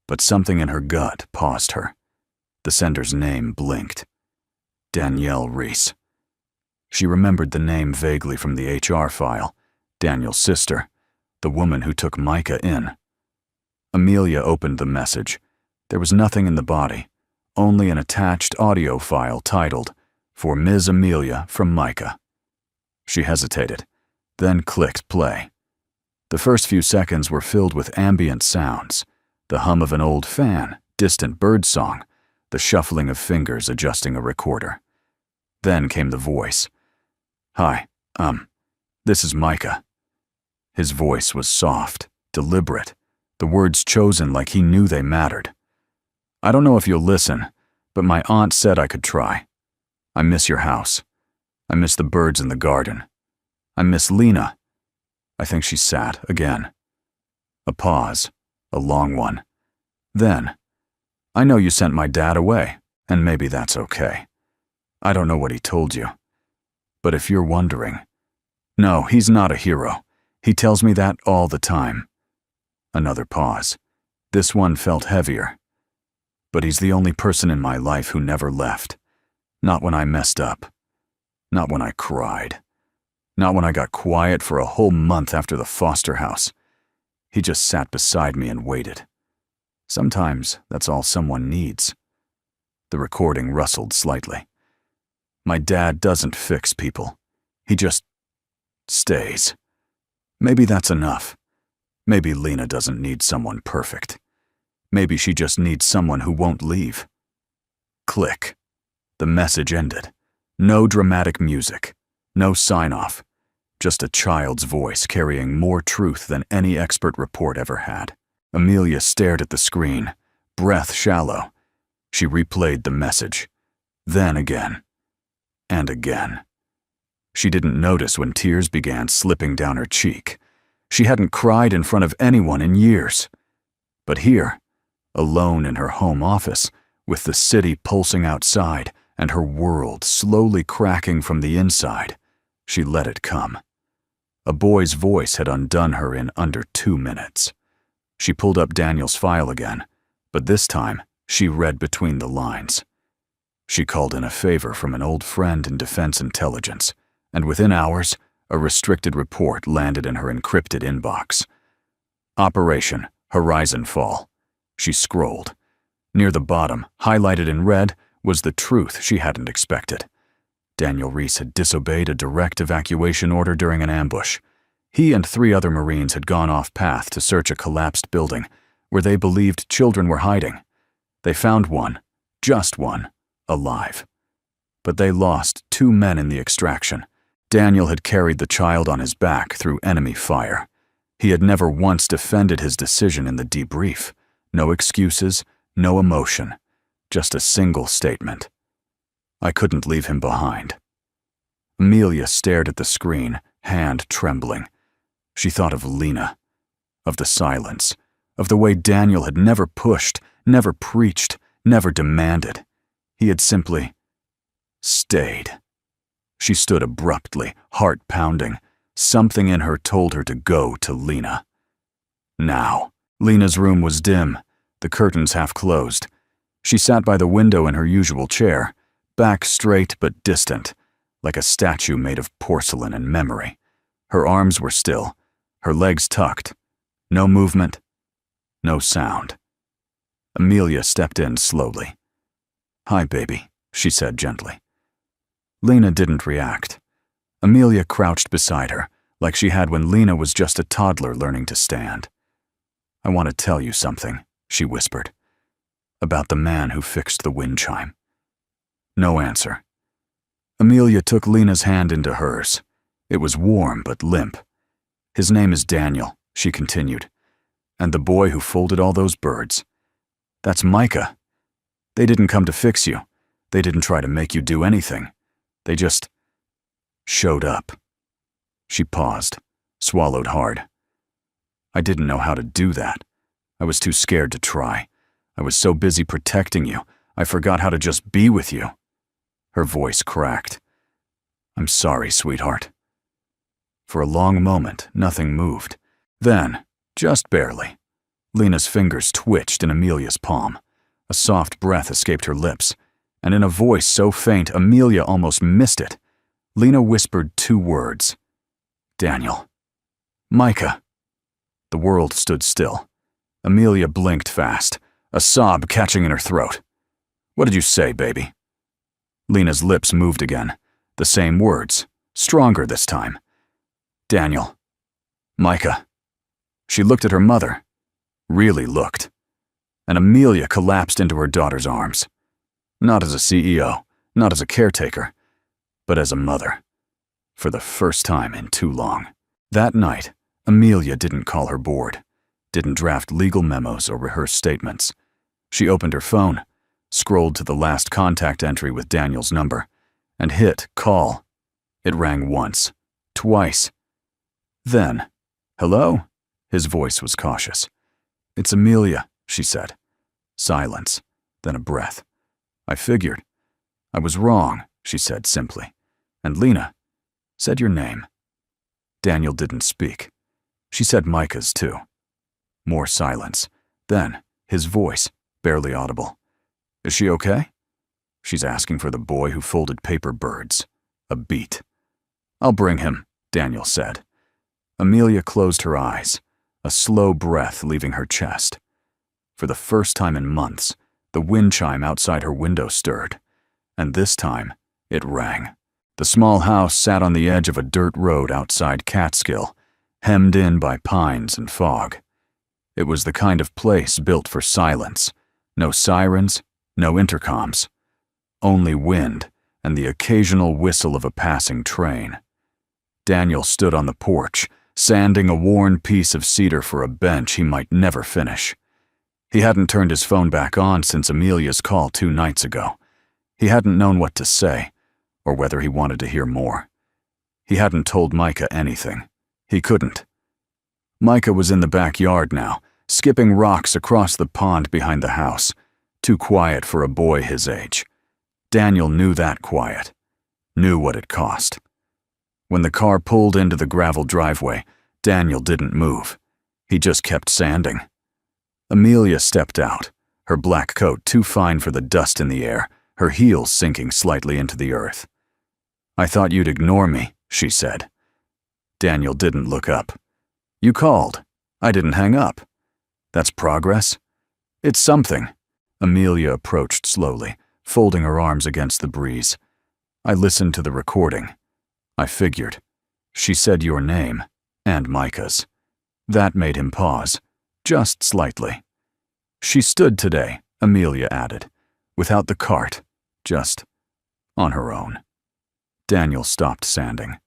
But something in her gut paused her. The sender's name blinked. Danielle Reese. She remembered the name vaguely from the HR file. Daniel's sister, the woman who took Micah in. Amelia opened the message. There was nothing in the body, only an attached audio file titled, "For Ms. Amelia from Micah." She hesitated, then clicked play. The first few seconds were filled with ambient sounds, the hum of an old fan, distant bird song, the shuffling of fingers adjusting a recorder. Then came the voice. "Hi, this is Micah." His voice was soft, deliberate, the words chosen like he knew they mattered. "I don't know if you'll listen, but my aunt said I could try. I miss your house. I miss the birds in the garden. I miss Lena." I think she sat again. A pause, a long one. Then, "I know you sent my dad away, and maybe that's okay. I don't know what he told you. But if you're wondering, no, he's not a hero. He tells me that all the time." Another pause. This one felt heavier. "But he's the only person in my life who never left. Not when I messed up. Not when I cried. Not when I got quiet for a whole month after the foster house. He just sat beside me and waited. Sometimes that's all someone needs." The recording rustled slightly. "My dad doesn't fix people. He just stays. Maybe that's enough. Maybe Lena doesn't need someone perfect. Maybe she just needs someone who won't leave." Click. The message ended. No dramatic music. No sign-off. Just a child's voice carrying more truth than any expert report ever had. Amelia stared at the screen, breath shallow. She replayed the message. Then again. And again. She didn't notice when tears began slipping down her cheek. She hadn't cried in front of anyone in years. But here, alone in her home office, with the city pulsing outside and her world slowly cracking from the inside, she let it come. A boy's voice had undone her in under 2 minutes. She pulled up Daniel's file again, but this time she read between the lines. She called in a favor from an old friend in Defense Intelligence, and within hours, a restricted report landed in her encrypted inbox. Operation Horizon Fall. She scrolled. Near the bottom, highlighted in red, was the truth she hadn't expected. Daniel Reese had disobeyed a direct evacuation order during an ambush. He and 3 other Marines had gone off-path to search a collapsed building where they believed children were hiding. They found one, just one, alive. But they lost 2 men in the extraction. Daniel had carried the child on his back through enemy fire. He had never once defended his decision in the debrief. No excuses, no emotion, just a single statement. "I couldn't leave him behind." Amelia stared at the screen, hand trembling. She thought of Lena, of the silence, of the way Daniel had never pushed, never preached, never demanded. He had simply stayed. She stood abruptly, heart pounding. Something in her told her to go to Lena. Now. Lena's room was dim, the curtains half closed. She sat by the window in her usual chair, back straight but distant, like a statue made of porcelain and memory. Her arms were still, her legs tucked. No movement, no sound. Amelia stepped in slowly. "Hi, baby," she said gently. Lena didn't react. Amelia crouched beside her, like she had when Lena was just a toddler learning to stand. "I want to tell you something," she whispered. "About the man who fixed the wind chime." No answer. Amelia took Lena's hand into hers. It was warm but limp. "His name is Daniel," she continued. "And the boy who folded all those birds. That's Micah. They didn't come to fix you. They didn't try to make you do anything. They just showed up." She paused, swallowed hard. "I didn't know how to do that. I was too scared to try. I was so busy protecting you, I forgot how to just be with you." Her voice cracked. "I'm sorry, sweetheart." For a long moment, nothing moved. Then, just barely, Lena's fingers twitched in Amelia's palm. A soft breath escaped her lips, and in a voice so faint Amelia almost missed it, Lena whispered 2 words. "Daniel. Micah." The world stood still. Amelia blinked fast, a sob catching in her throat. "What did you say, baby?" Lena's lips moved again, the same words, stronger this time. "Daniel. Micah." She looked at her mother, really looked, and Amelia collapsed into her daughter's arms. Not as a CEO, not as a caretaker, but as a mother. For the first time in too long. That night, Amelia didn't call her bored. didn't draft legal memos or rehearse statements. She opened her phone, scrolled to the last contact entry with Daniel's number, and hit call. It rang once, twice. Then, "Hello?" His voice was cautious. "It's Amelia," she said. Silence, then a breath. "I figured. I was wrong," she said simply. "And Lena said your name." Daniel didn't speak. She said Micah's too. More silence. Then, his voice, barely audible. "Is she okay?" "She's asking for the boy who folded paper birds." A beat. "I'll bring him," Daniel said. Amelia closed her eyes, a slow breath leaving her chest. For the first time in months, the wind chime outside her window stirred, and this time, it rang. The small house sat on the edge of a dirt road outside Catskill, hemmed in by pines and fog. It was the kind of place built for silence. No sirens, no intercoms. Only wind and the occasional whistle of a passing train. Daniel stood on the porch, sanding a worn piece of cedar for a bench he might never finish. He hadn't turned his phone back on since Amelia's call 2 nights ago. He hadn't known what to say, or whether he wanted to hear more. He hadn't told Micah anything. He couldn't. Micah was in the backyard now, skipping rocks across the pond behind the house, too quiet for a boy his age. Daniel knew that quiet, knew what it cost. When the car pulled into the gravel driveway, Daniel didn't move. He just kept sanding. Amelia stepped out, her black coat too fine for the dust in the air, her heels sinking slightly into the earth. "I thought you'd ignore me," she said. Daniel didn't look up. "You called. I didn't hang up. That's progress?" "It's something." Amelia approached slowly, folding her arms against the breeze. "I listened to the recording. I figured. She said your name, and Micah's. That made him pause, just slightly. She stood today," Amelia added, "without the cart, just on her own." Daniel stopped sanding.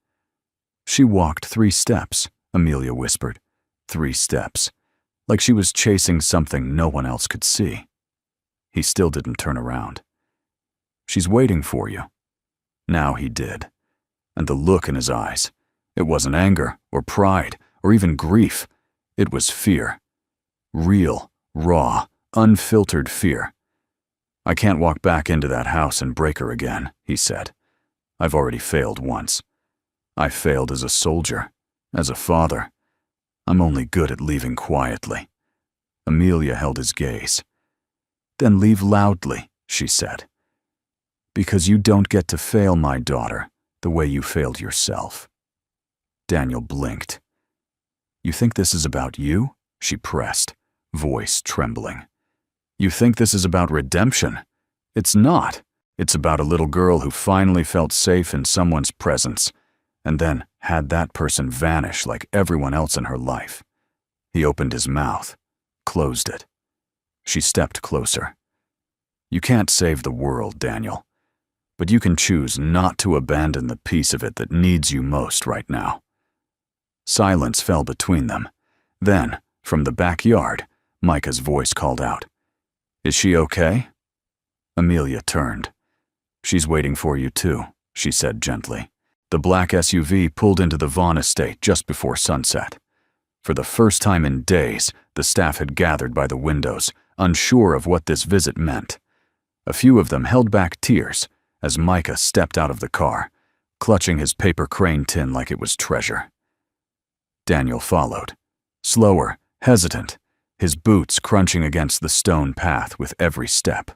"She walked 3 steps, Amelia whispered. 3 steps, like she was chasing something no one else could see. He still didn't turn around. "She's waiting for you." Now he did. And the look in his eyes. It wasn't anger or pride or even grief. It was fear. Real, raw, unfiltered fear. "I can't walk back into that house and break her again," he said. "I've already failed once. I failed as a soldier, as a father. I'm only good at leaving quietly." Amelia held his gaze. "Then leave loudly," she said. "Because you don't get to fail my daughter the way you failed yourself." Daniel blinked. "You think this is about you?" she pressed, voice trembling. "You think this is about redemption? It's not. It's about a little girl who finally felt safe in someone's presence, and then had that person vanish like everyone else in her life." He opened his mouth, closed it. She stepped closer. "You can't save the world, Daniel, but you can choose not to abandon the piece of it that needs you most right now." Silence fell between them. Then, from the backyard, Micah's voice called out, "Is she okay?" Amelia turned. "She's waiting for you too," she said gently. The black SUV pulled into the Vaughn estate just before sunset. For the first time in days, the staff had gathered by the windows, unsure of what this visit meant. A few of them held back tears as Micah stepped out of the car, clutching his paper crane tin like it was treasure. Daniel followed, slower, hesitant, his boots crunching against the stone path with every step.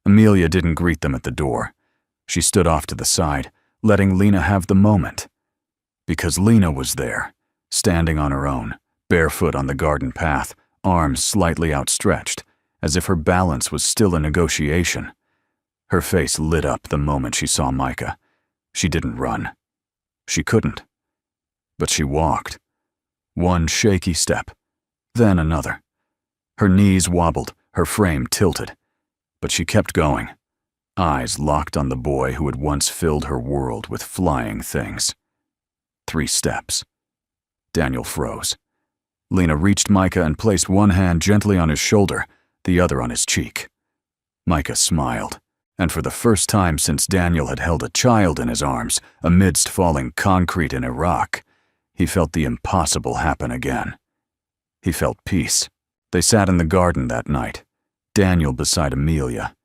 Amelia didn't greet them at the door. She stood off to the side, letting Lena have the moment. Because Lena was there, standing on her own, barefoot on the garden path, arms slightly outstretched, as if her balance was still a negotiation. Her face lit up the moment she saw Micah. She didn't run. She couldn't. But she walked. One shaky step, then another. Her knees wobbled, her frame tilted. But she kept going, eyes locked on the boy who had once filled her world with flying things. 3 steps. Daniel froze. Lena reached Micah and placed one hand gently on his shoulder, the other on his cheek. Micah smiled, and for the first time since Daniel had held a child in his arms amidst falling concrete in Iraq, he felt the impossible happen again. He felt peace. They sat in the garden that night, Daniel beside Amelia.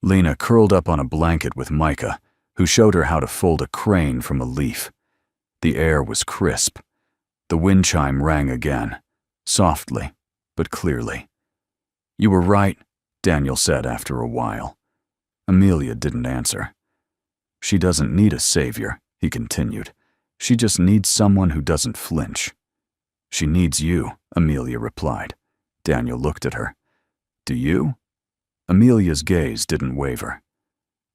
Lena curled up on a blanket with Micah, who showed her how to fold a crane from a leaf. The air was crisp. The wind chime rang again, softly but clearly. "You were right," Daniel said after a while. Amelia didn't answer. "She doesn't need a savior," he continued. "She just needs someone who doesn't flinch." "She needs you," Amelia replied. Daniel looked at her. "Do you?" Amelia's gaze didn't waver.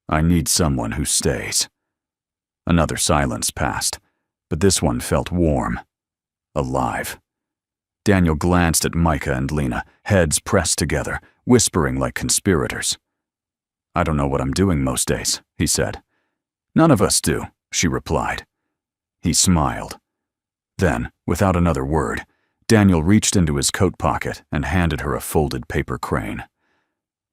"I need someone who stays." Another silence passed, but this one felt warm, alive. Daniel glanced at Micah and Lena, heads pressed together, whispering like conspirators. "I don't know what I'm doing most days," he said. "None of us do," she replied. He smiled. Then, without another word, Daniel reached into his coat pocket and handed her a folded paper crane.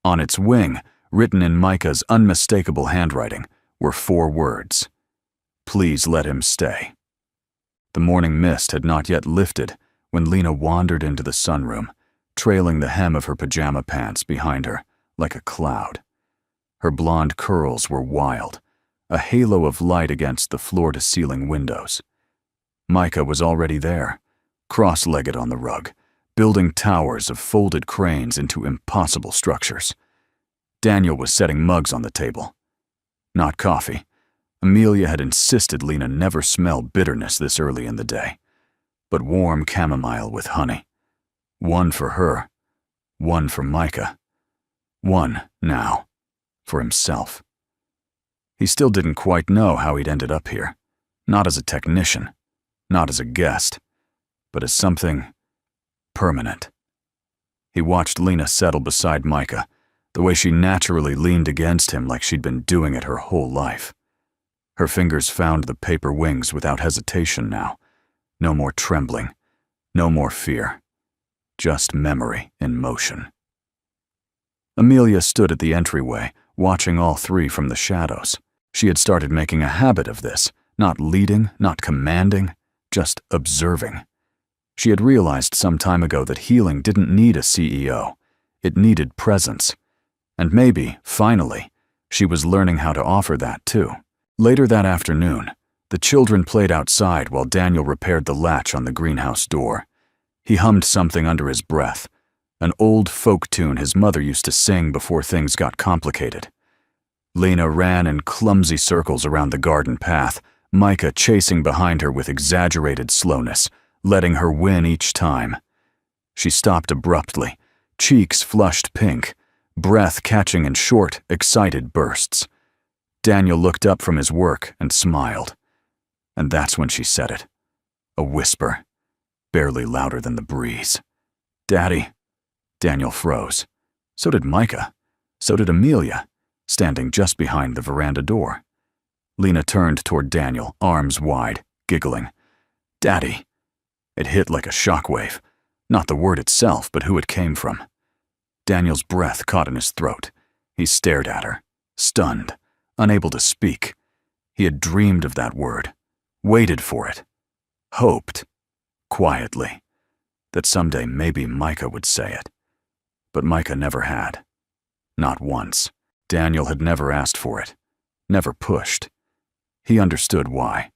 On its wing, written in Micah's unmistakable handwriting, were 4 words: "Please let him stay." The morning mist had not yet lifted when Lena wandered into the sunroom, trailing the hem of her pajama pants behind her like a cloud. Her blonde curls were wild, a halo of light against the floor-to-ceiling windows. Micah was already there, cross-legged on the rug, building towers of folded cranes into impossible structures. Daniel was setting mugs on the table. Not coffee. Amelia had insisted Lena never smell bitterness this early in the day, but warm chamomile with honey. One for her, one for Micah, one, now, for himself. He still didn't quite know how he'd ended up here, not as a technician, not as a guest, but as something permanent. He watched Lena settle beside Micah, the way she naturally leaned against him like she'd been doing it her whole life. Her fingers found the paper wings without hesitation now. No more trembling, no more fear, just memory in motion. Amelia stood at the entryway, watching all 3 from the shadows. She had started making a habit of this, not leading, not commanding, just observing. She had realized some time ago that healing didn't need a CEO. It needed presence. And maybe, finally, she was learning how to offer that too. Later that afternoon, the children played outside while Daniel repaired the latch on the greenhouse door. He hummed something under his breath, an old folk tune his mother used to sing before things got complicated. Lena ran in clumsy circles around the garden path, Micah chasing behind her with exaggerated slowness, letting her win each time. She stopped abruptly, cheeks flushed pink, breath catching in short, excited bursts. Daniel looked up from his work and smiled. And that's when she said it. A whisper, barely louder than the breeze. "Daddy." Daniel froze. So did Micah. So did Amelia, standing just behind the veranda door. Lena turned toward Daniel, arms wide, giggling. "Daddy." It hit like a shockwave. Not the word itself, but who it came from. Daniel's breath caught in his throat. He stared at her, stunned, unable to speak. He had dreamed of that word, waited for it, hoped, quietly, that someday maybe Micah would say it. But Micah never had. Not once. Daniel had never asked for it, never pushed. He understood why.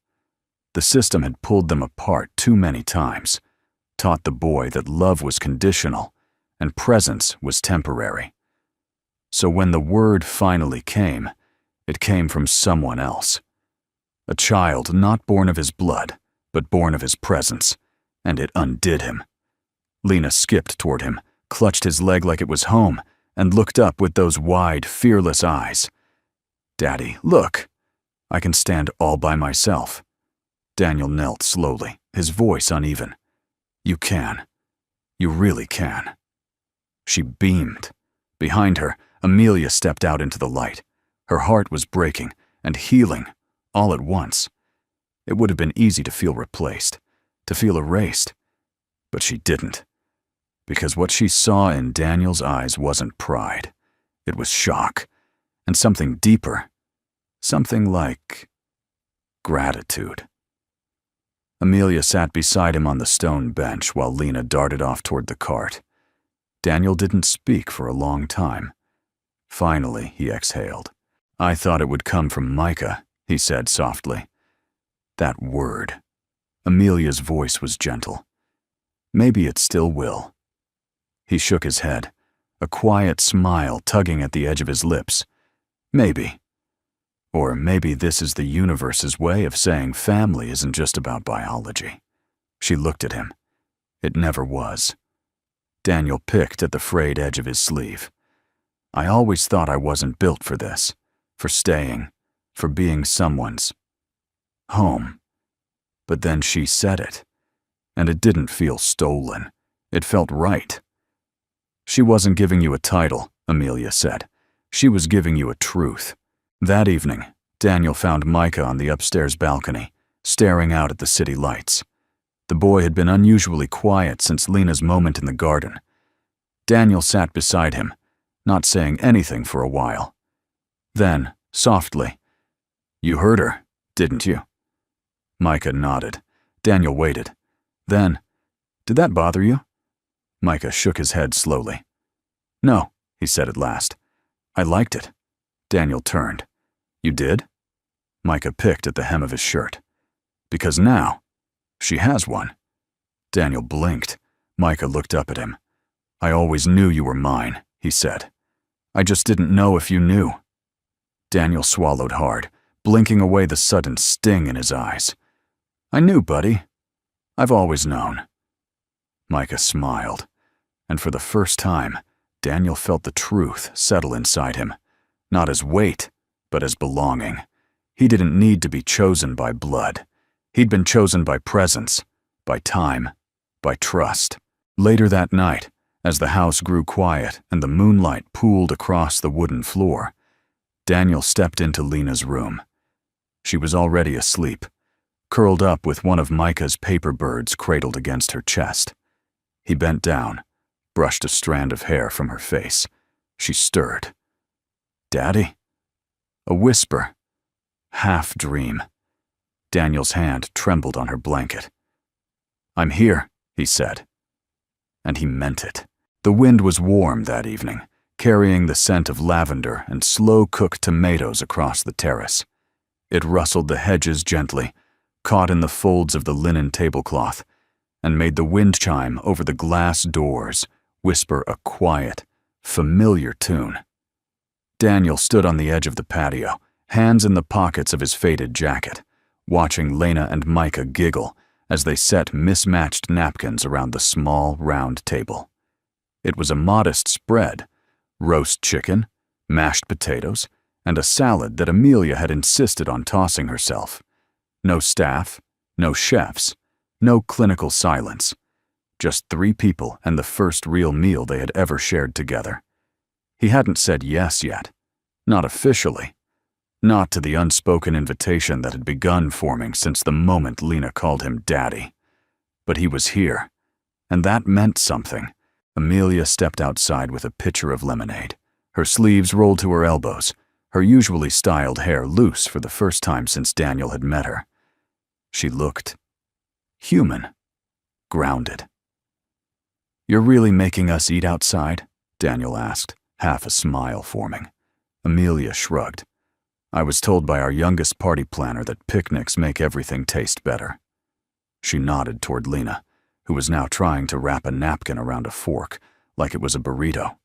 The system had pulled them apart too many times, taught the boy that love was conditional and presence was temporary. So when the word finally came, it came from someone else. A child not born of his blood, but born of his presence, and it undid him. Lena skipped toward him, clutched his leg like it was home, and looked up with those wide, fearless eyes. "Daddy, look. I can stand all by myself." Daniel knelt slowly, his voice uneven. "You can. You really can." She beamed. Behind her, Amelia stepped out into the light. Her heart was breaking and healing all at once. It would have been easy to feel replaced, to feel erased. But she didn't. Because what she saw in Daniel's eyes wasn't pride. It was shock. And something deeper. Something like gratitude. Amelia sat beside him on the stone bench while Lena darted off toward the cart. Daniel didn't speak for a long time. Finally, he exhaled. "I thought it would come from Micah," he said softly. That word. Amelia's voice was gentle. "Maybe it still will." He shook his head, a quiet smile tugging at the edge of his lips. "Maybe. Or maybe this is the universe's way of saying family isn't just about biology." She looked at him. It never was. Daniel picked at the frayed edge of his sleeve. "I always thought I wasn't built for this, for staying, for being someone's home." But then she said it, and it didn't feel stolen. It felt right. "She wasn't giving you a title," Amelia said. "She was giving you a truth." That evening, Daniel found Micah on the upstairs balcony, staring out at the city lights. The boy had been unusually quiet since Lena's moment in the garden. Daniel sat beside him, not saying anything for a while. Then, softly, "You heard her, didn't you?" Micah nodded. Daniel waited. Then, "Did that bother you?" Micah shook his head slowly. "No," he said at last. "I liked it." Daniel turned. "You did?" Micah picked at the hem of his shirt. "Because now, she has one." Daniel blinked. Micah looked up at him. "I always knew you were mine," he said. "I just didn't know if you knew." Daniel swallowed hard, blinking away the sudden sting in his eyes. "I knew, buddy. I've always known." Micah smiled, and for the first time, Daniel felt the truth settle inside him, not as weight, but as belonging. He didn't need to be chosen by blood. He'd been chosen by presence, by time, by trust. Later that night, as the house grew quiet and the moonlight pooled across the wooden floor, Daniel stepped into Lena's room. She was already asleep, curled up with one of Micah's paper birds cradled against her chest. He bent down, brushed a strand of hair from her face. She stirred. "Daddy?" A whisper. Half dream. Daniel's hand trembled on her blanket. "I'm here," he said. And he meant it. The wind was warm that evening, carrying the scent of lavender and slow-cooked tomatoes across the terrace. It rustled the hedges gently, caught in the folds of the linen tablecloth, and made the wind chime over the glass doors whisper a quiet, familiar tune. Daniel stood on the edge of the patio, hands in the pockets of his faded jacket, watching Lena and Micah giggle as they set mismatched napkins around the small, round table. It was a modest spread: roast chicken, mashed potatoes, and a salad that Amelia had insisted on tossing herself. No staff, no chefs, no clinical silence. Just 3 people and the first real meal they had ever shared together. He hadn't said yes yet. Not officially. Not to the unspoken invitation that had begun forming since the moment Lena called him Daddy. But he was here, and that meant something. Amelia stepped outside with a pitcher of lemonade, her sleeves rolled to her elbows, her usually styled hair loose for the first time since Daniel had met her. She looked human, grounded. "You're really making us eat outside?" Daniel asked, half a smile forming. Amelia shrugged. "I was told by our youngest party planner that picnics make everything taste better." She nodded toward Lena, who was now trying to wrap a napkin around a fork, like it was a burrito.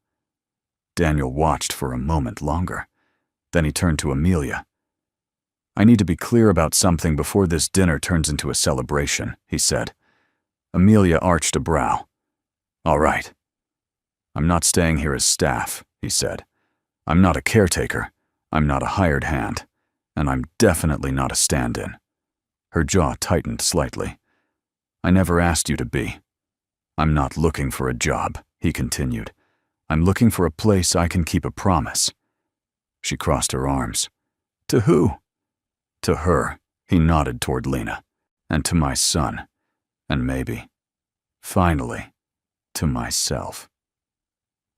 Daniel watched for a moment longer. Then he turned to Amelia. "I need to be clear about something before this dinner turns into a celebration," he said. Amelia arched a brow. "All right." "I'm not staying here as staff," he said. "I'm not a caretaker. I'm not a hired hand. And I'm definitely not a stand-in." Her jaw tightened slightly. "I never asked you to be." "I'm not looking for a job," he continued. "I'm looking for a place I can keep a promise." She crossed her arms. "To who?" "To her," he nodded toward Lena. "And to my son. And maybe Finally, to myself.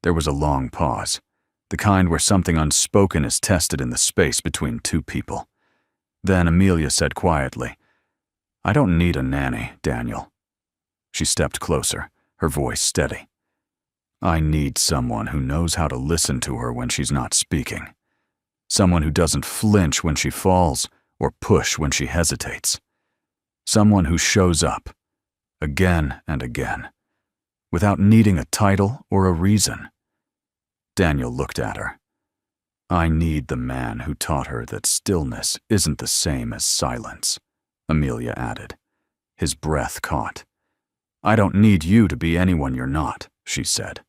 There was a long pause, the kind where something unspoken is tested in the space between two people. Then Amelia said quietly, "I don't need a nanny, Daniel." She stepped closer, her voice steady. "I need someone who knows how to listen to her when she's not speaking. Someone who doesn't flinch when she falls or push when she hesitates. Someone who shows up, again and again, without needing a title or a reason." Daniel looked at her. "I need the man who taught her that stillness isn't the same as silence," Amelia added. His breath caught. "I don't need you to be anyone you're not," she said.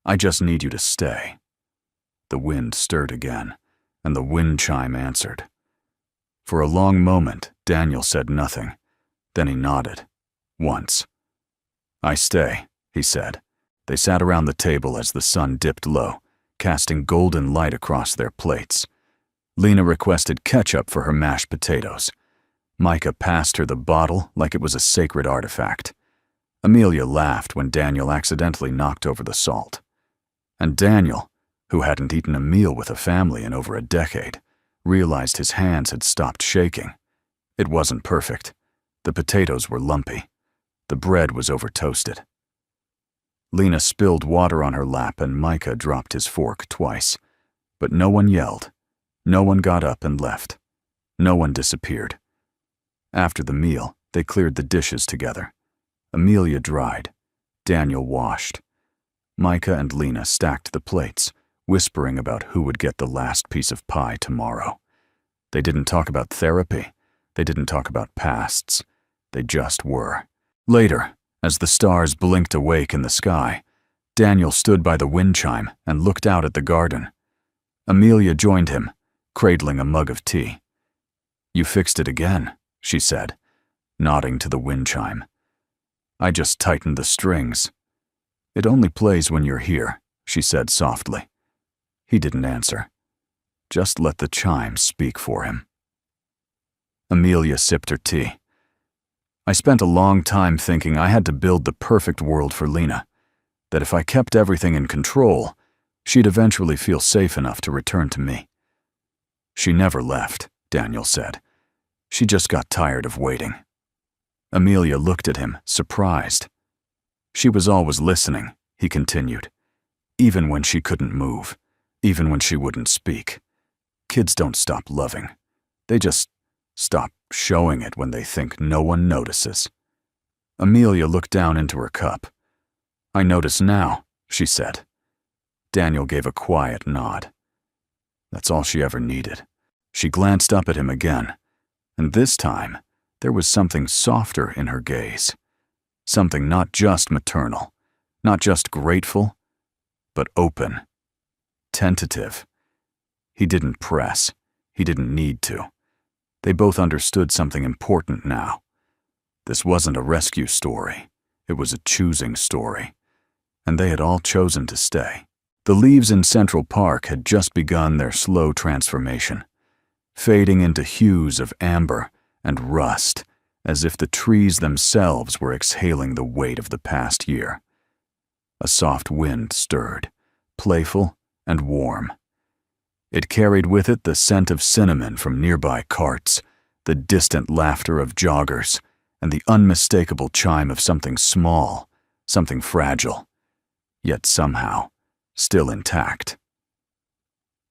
"I just need you to stay." The wind stirred again, and the wind chime answered. For a long moment, Daniel said nothing. Then he nodded. Once. "I stay," he said. They sat around the table as the sun dipped low, casting golden light across their plates. Lena requested ketchup for her mashed potatoes. Micah passed her the bottle like it was a sacred artifact. Amelia laughed when Daniel accidentally knocked over the salt. And Daniel, who hadn't eaten a meal with a family in over a decade, realized his hands had stopped shaking. It wasn't perfect. The potatoes were lumpy. The bread was over-toasted. Lena spilled water on her lap and Micah dropped his fork twice. But no one yelled. No one got up and left. No one disappeared. After the meal, they cleared the dishes together. Amelia dried. Daniel washed. Micah and Lena stacked the plates, whispering about who would get the last piece of pie tomorrow. They didn't talk about therapy. They didn't talk about pasts. They just were. Later, as the stars blinked awake in the sky, Daniel stood by the wind chime and looked out at the garden. Amelia joined him, cradling a mug of tea. "You fixed it again," she said, nodding to the wind chime. "I just tightened the strings." "It only plays when you're here," she said softly. He didn't answer. Just let the chime speak for him. Amelia sipped her tea. "I spent a long time thinking I had to build the perfect world for Lena, that if I kept everything in control, she'd eventually feel safe enough to return to me." "She never left," Daniel said. "She just got tired of waiting." Amelia looked at him, surprised. "She was always listening," he continued, "even when she couldn't move, even when she wouldn't speak. Kids don't stop loving. They just stop showing it when they think no one notices." Amelia looked down into her cup. "I notice now," she said. Daniel gave a quiet nod. That's all she ever needed. She glanced up at him again, and this time there was something softer in her gaze. Something not just maternal, not just grateful, but open, tentative. He didn't press. He didn't need to. They both understood something important now. This wasn't a rescue story. It was a choosing story. And they had all chosen to stay. The leaves in Central Park had just begun their slow transformation, fading into hues of amber and rust, as if the trees themselves were exhaling the weight of the past year. A soft wind stirred, playful and warm. It carried with it the scent of cinnamon from nearby carts, the distant laughter of joggers, and the unmistakable chime of something small, something fragile, yet somehow still intact.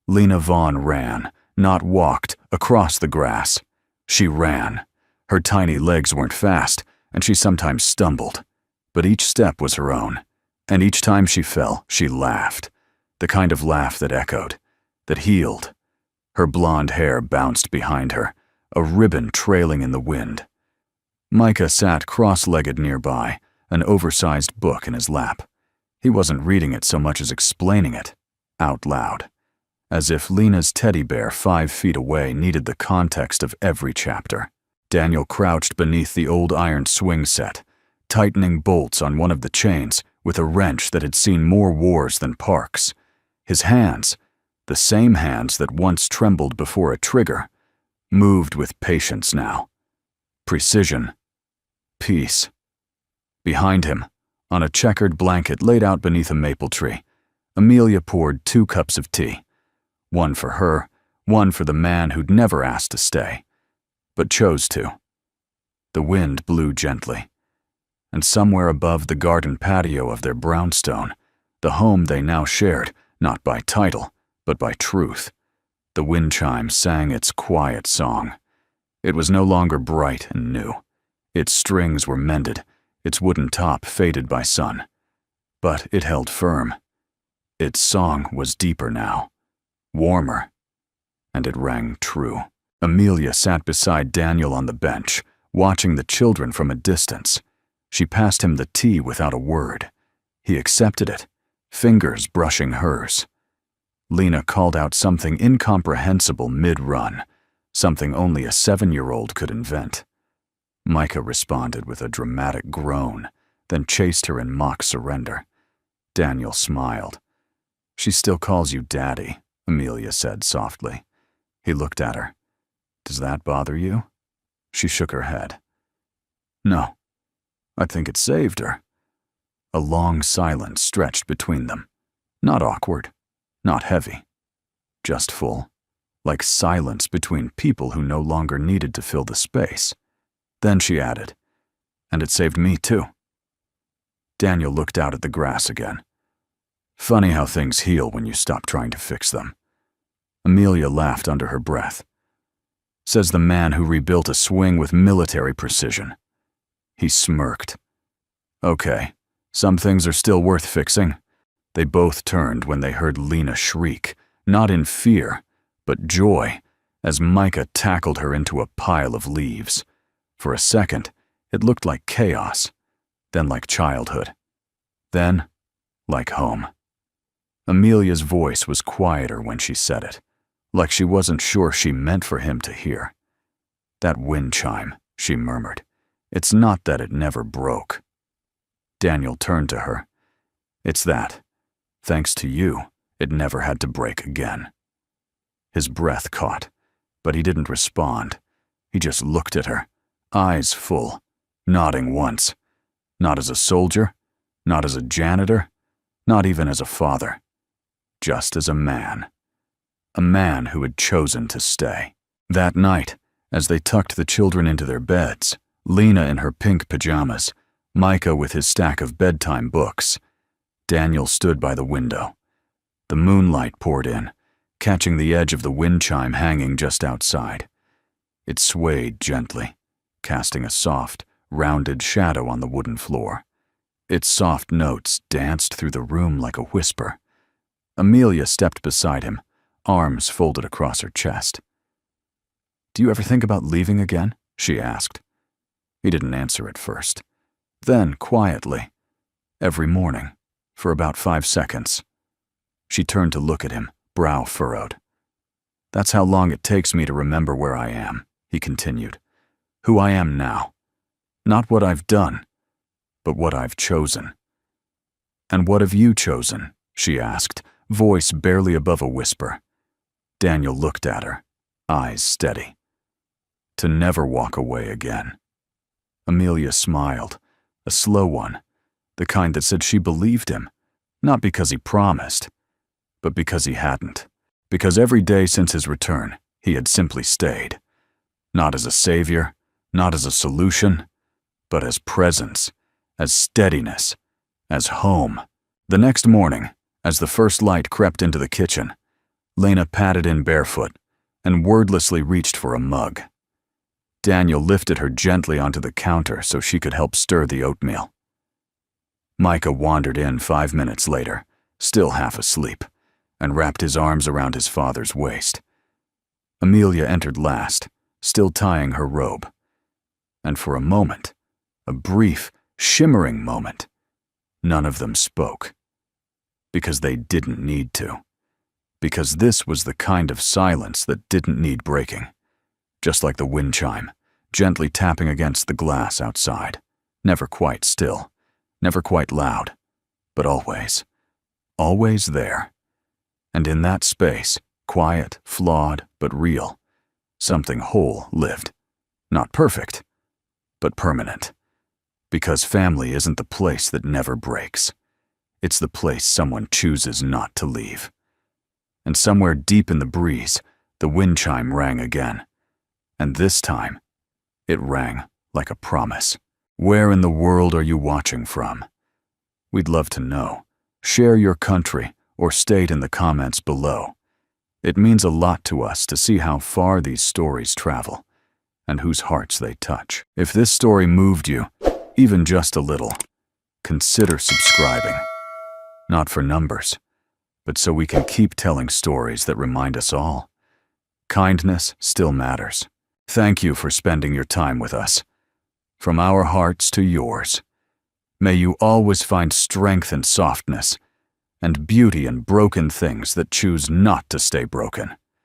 Lena Vaughn ran, not walked, across the grass. She ran. Her tiny legs weren't fast, and she sometimes stumbled. But each step was her own, and each time she fell, she laughed. The kind of laugh that echoed, that healed. Her blonde hair bounced behind her, a ribbon trailing in the wind. Micah sat cross-legged nearby, an oversized book in his lap. He wasn't reading it so much as explaining it, out loud, as if Lena's teddy bear 5 feet away needed the context of every chapter. Daniel crouched beneath the old iron swing set, tightening bolts on one of the chains with a wrench that had seen more wars than parks. His hands, the same hands that once trembled before a trigger, moved with patience now. Precision. Peace. Behind him, On a checkered blanket laid out beneath a maple tree, Amelia poured 2 cups of tea. One for her, one for the man who'd never asked to stay, but chose to. The wind blew gently, and somewhere above the garden patio of their brownstone, the home they now shared, not by title, but by truth, the wind chime sang its quiet song. It was no longer bright and new. Its strings were mended, its wooden top faded by sun. But it held firm. Its song was deeper now, warmer, and it rang true. Amelia sat beside Daniel on the bench, watching the children from a distance. She passed him the tea without a word. He accepted it, fingers brushing hers. Lena called out something incomprehensible mid-run, something only a 7-year-old could invent. Micah responded with a dramatic groan, then chased her in mock surrender. Daniel smiled. "She still calls you Daddy," Amelia said softly. He looked at her. "Does that bother you?" She shook her head. "No. I think it saved her." A long silence stretched between them. Not awkward, not heavy, just full, like silence between people who no longer needed to fill the space. Then she added, "And it saved me too." Daniel looked out at the grass again. Funny how things heal when you stop trying to fix them. Amelia laughed under her breath. Says the man who rebuilt a swing with military precision. He smirked. Okay, some things are still worth fixing. They both turned when they heard Lena shriek, not in fear, but joy, as Micah tackled her into a pile of leaves. For a second, it looked like chaos, then like childhood, then like home. Amelia's voice was quieter when she said it, like she wasn't sure she meant for him to hear. "That wind chime," she murmured. "It's not that it never broke." Daniel turned to her. "It's that, thanks to you, it never had to break again." His breath caught, but he didn't respond. He just looked at her, eyes full, nodding once. Not as a soldier, not as a janitor, not even as a father. Just as a man. A man who had chosen to stay. That night, as they tucked the children into their beds, Lena in her pink pajamas, Micah with his stack of bedtime books, Daniel stood by the window. The moonlight poured in, catching the edge of the wind chime hanging just outside. It swayed gently, casting a soft, rounded shadow on the wooden floor. Its soft notes danced through the room like a whisper. Amelia stepped beside him, arms folded across her chest. "Do you ever think about leaving again?" she asked. He didn't answer at first. Then, quietly, "Every morning, for about 5 seconds." She turned to look at him, brow furrowed. "That's how long it takes me to remember where I am," he continued. "Who I am now. Not what I've done, but what I've chosen." "And what have you chosen?" she asked, voice barely above a whisper. Daniel looked at her, eyes steady. "To never walk away again." Amelia smiled, a slow one, the kind that said she believed him, not because he promised, but because he hadn't. Because every day since his return, he had simply stayed. Not as a savior, not as a solution, but as presence, as steadiness, as home. The next morning, as the first light crept into the kitchen, Lena padded in barefoot and wordlessly reached for a mug. Daniel lifted her gently onto the counter so she could help stir the oatmeal. Micah wandered in 5 minutes later, still half asleep, and wrapped his arms around his father's waist. Amelia entered last, still tying her robe. And for a moment, a brief, shimmering moment, none of them spoke. Because they didn't need to. Because this was the kind of silence that didn't need breaking. Just like the wind chime, gently tapping against the glass outside. Never quite still, never quite loud, but always, always there. And in that space, quiet, flawed, but real, something whole lived. Not perfect, but permanent. Because family isn't the place that never breaks. It's the place someone chooses not to leave. And somewhere deep in the breeze, the wind chime rang again. And this time, it rang like a promise. Where in the world are you watching from? We'd love to know. Share your country or state in the comments below. It means a lot to us to see how far these stories travel and whose hearts they touch. If this story moved you, even just a little, consider subscribing. Not for numbers, but so we can keep telling stories that remind us all. Kindness still matters. Thank you for spending your time with us. From our hearts to yours, may you always find strength in softness and beauty in broken things that choose not to stay broken.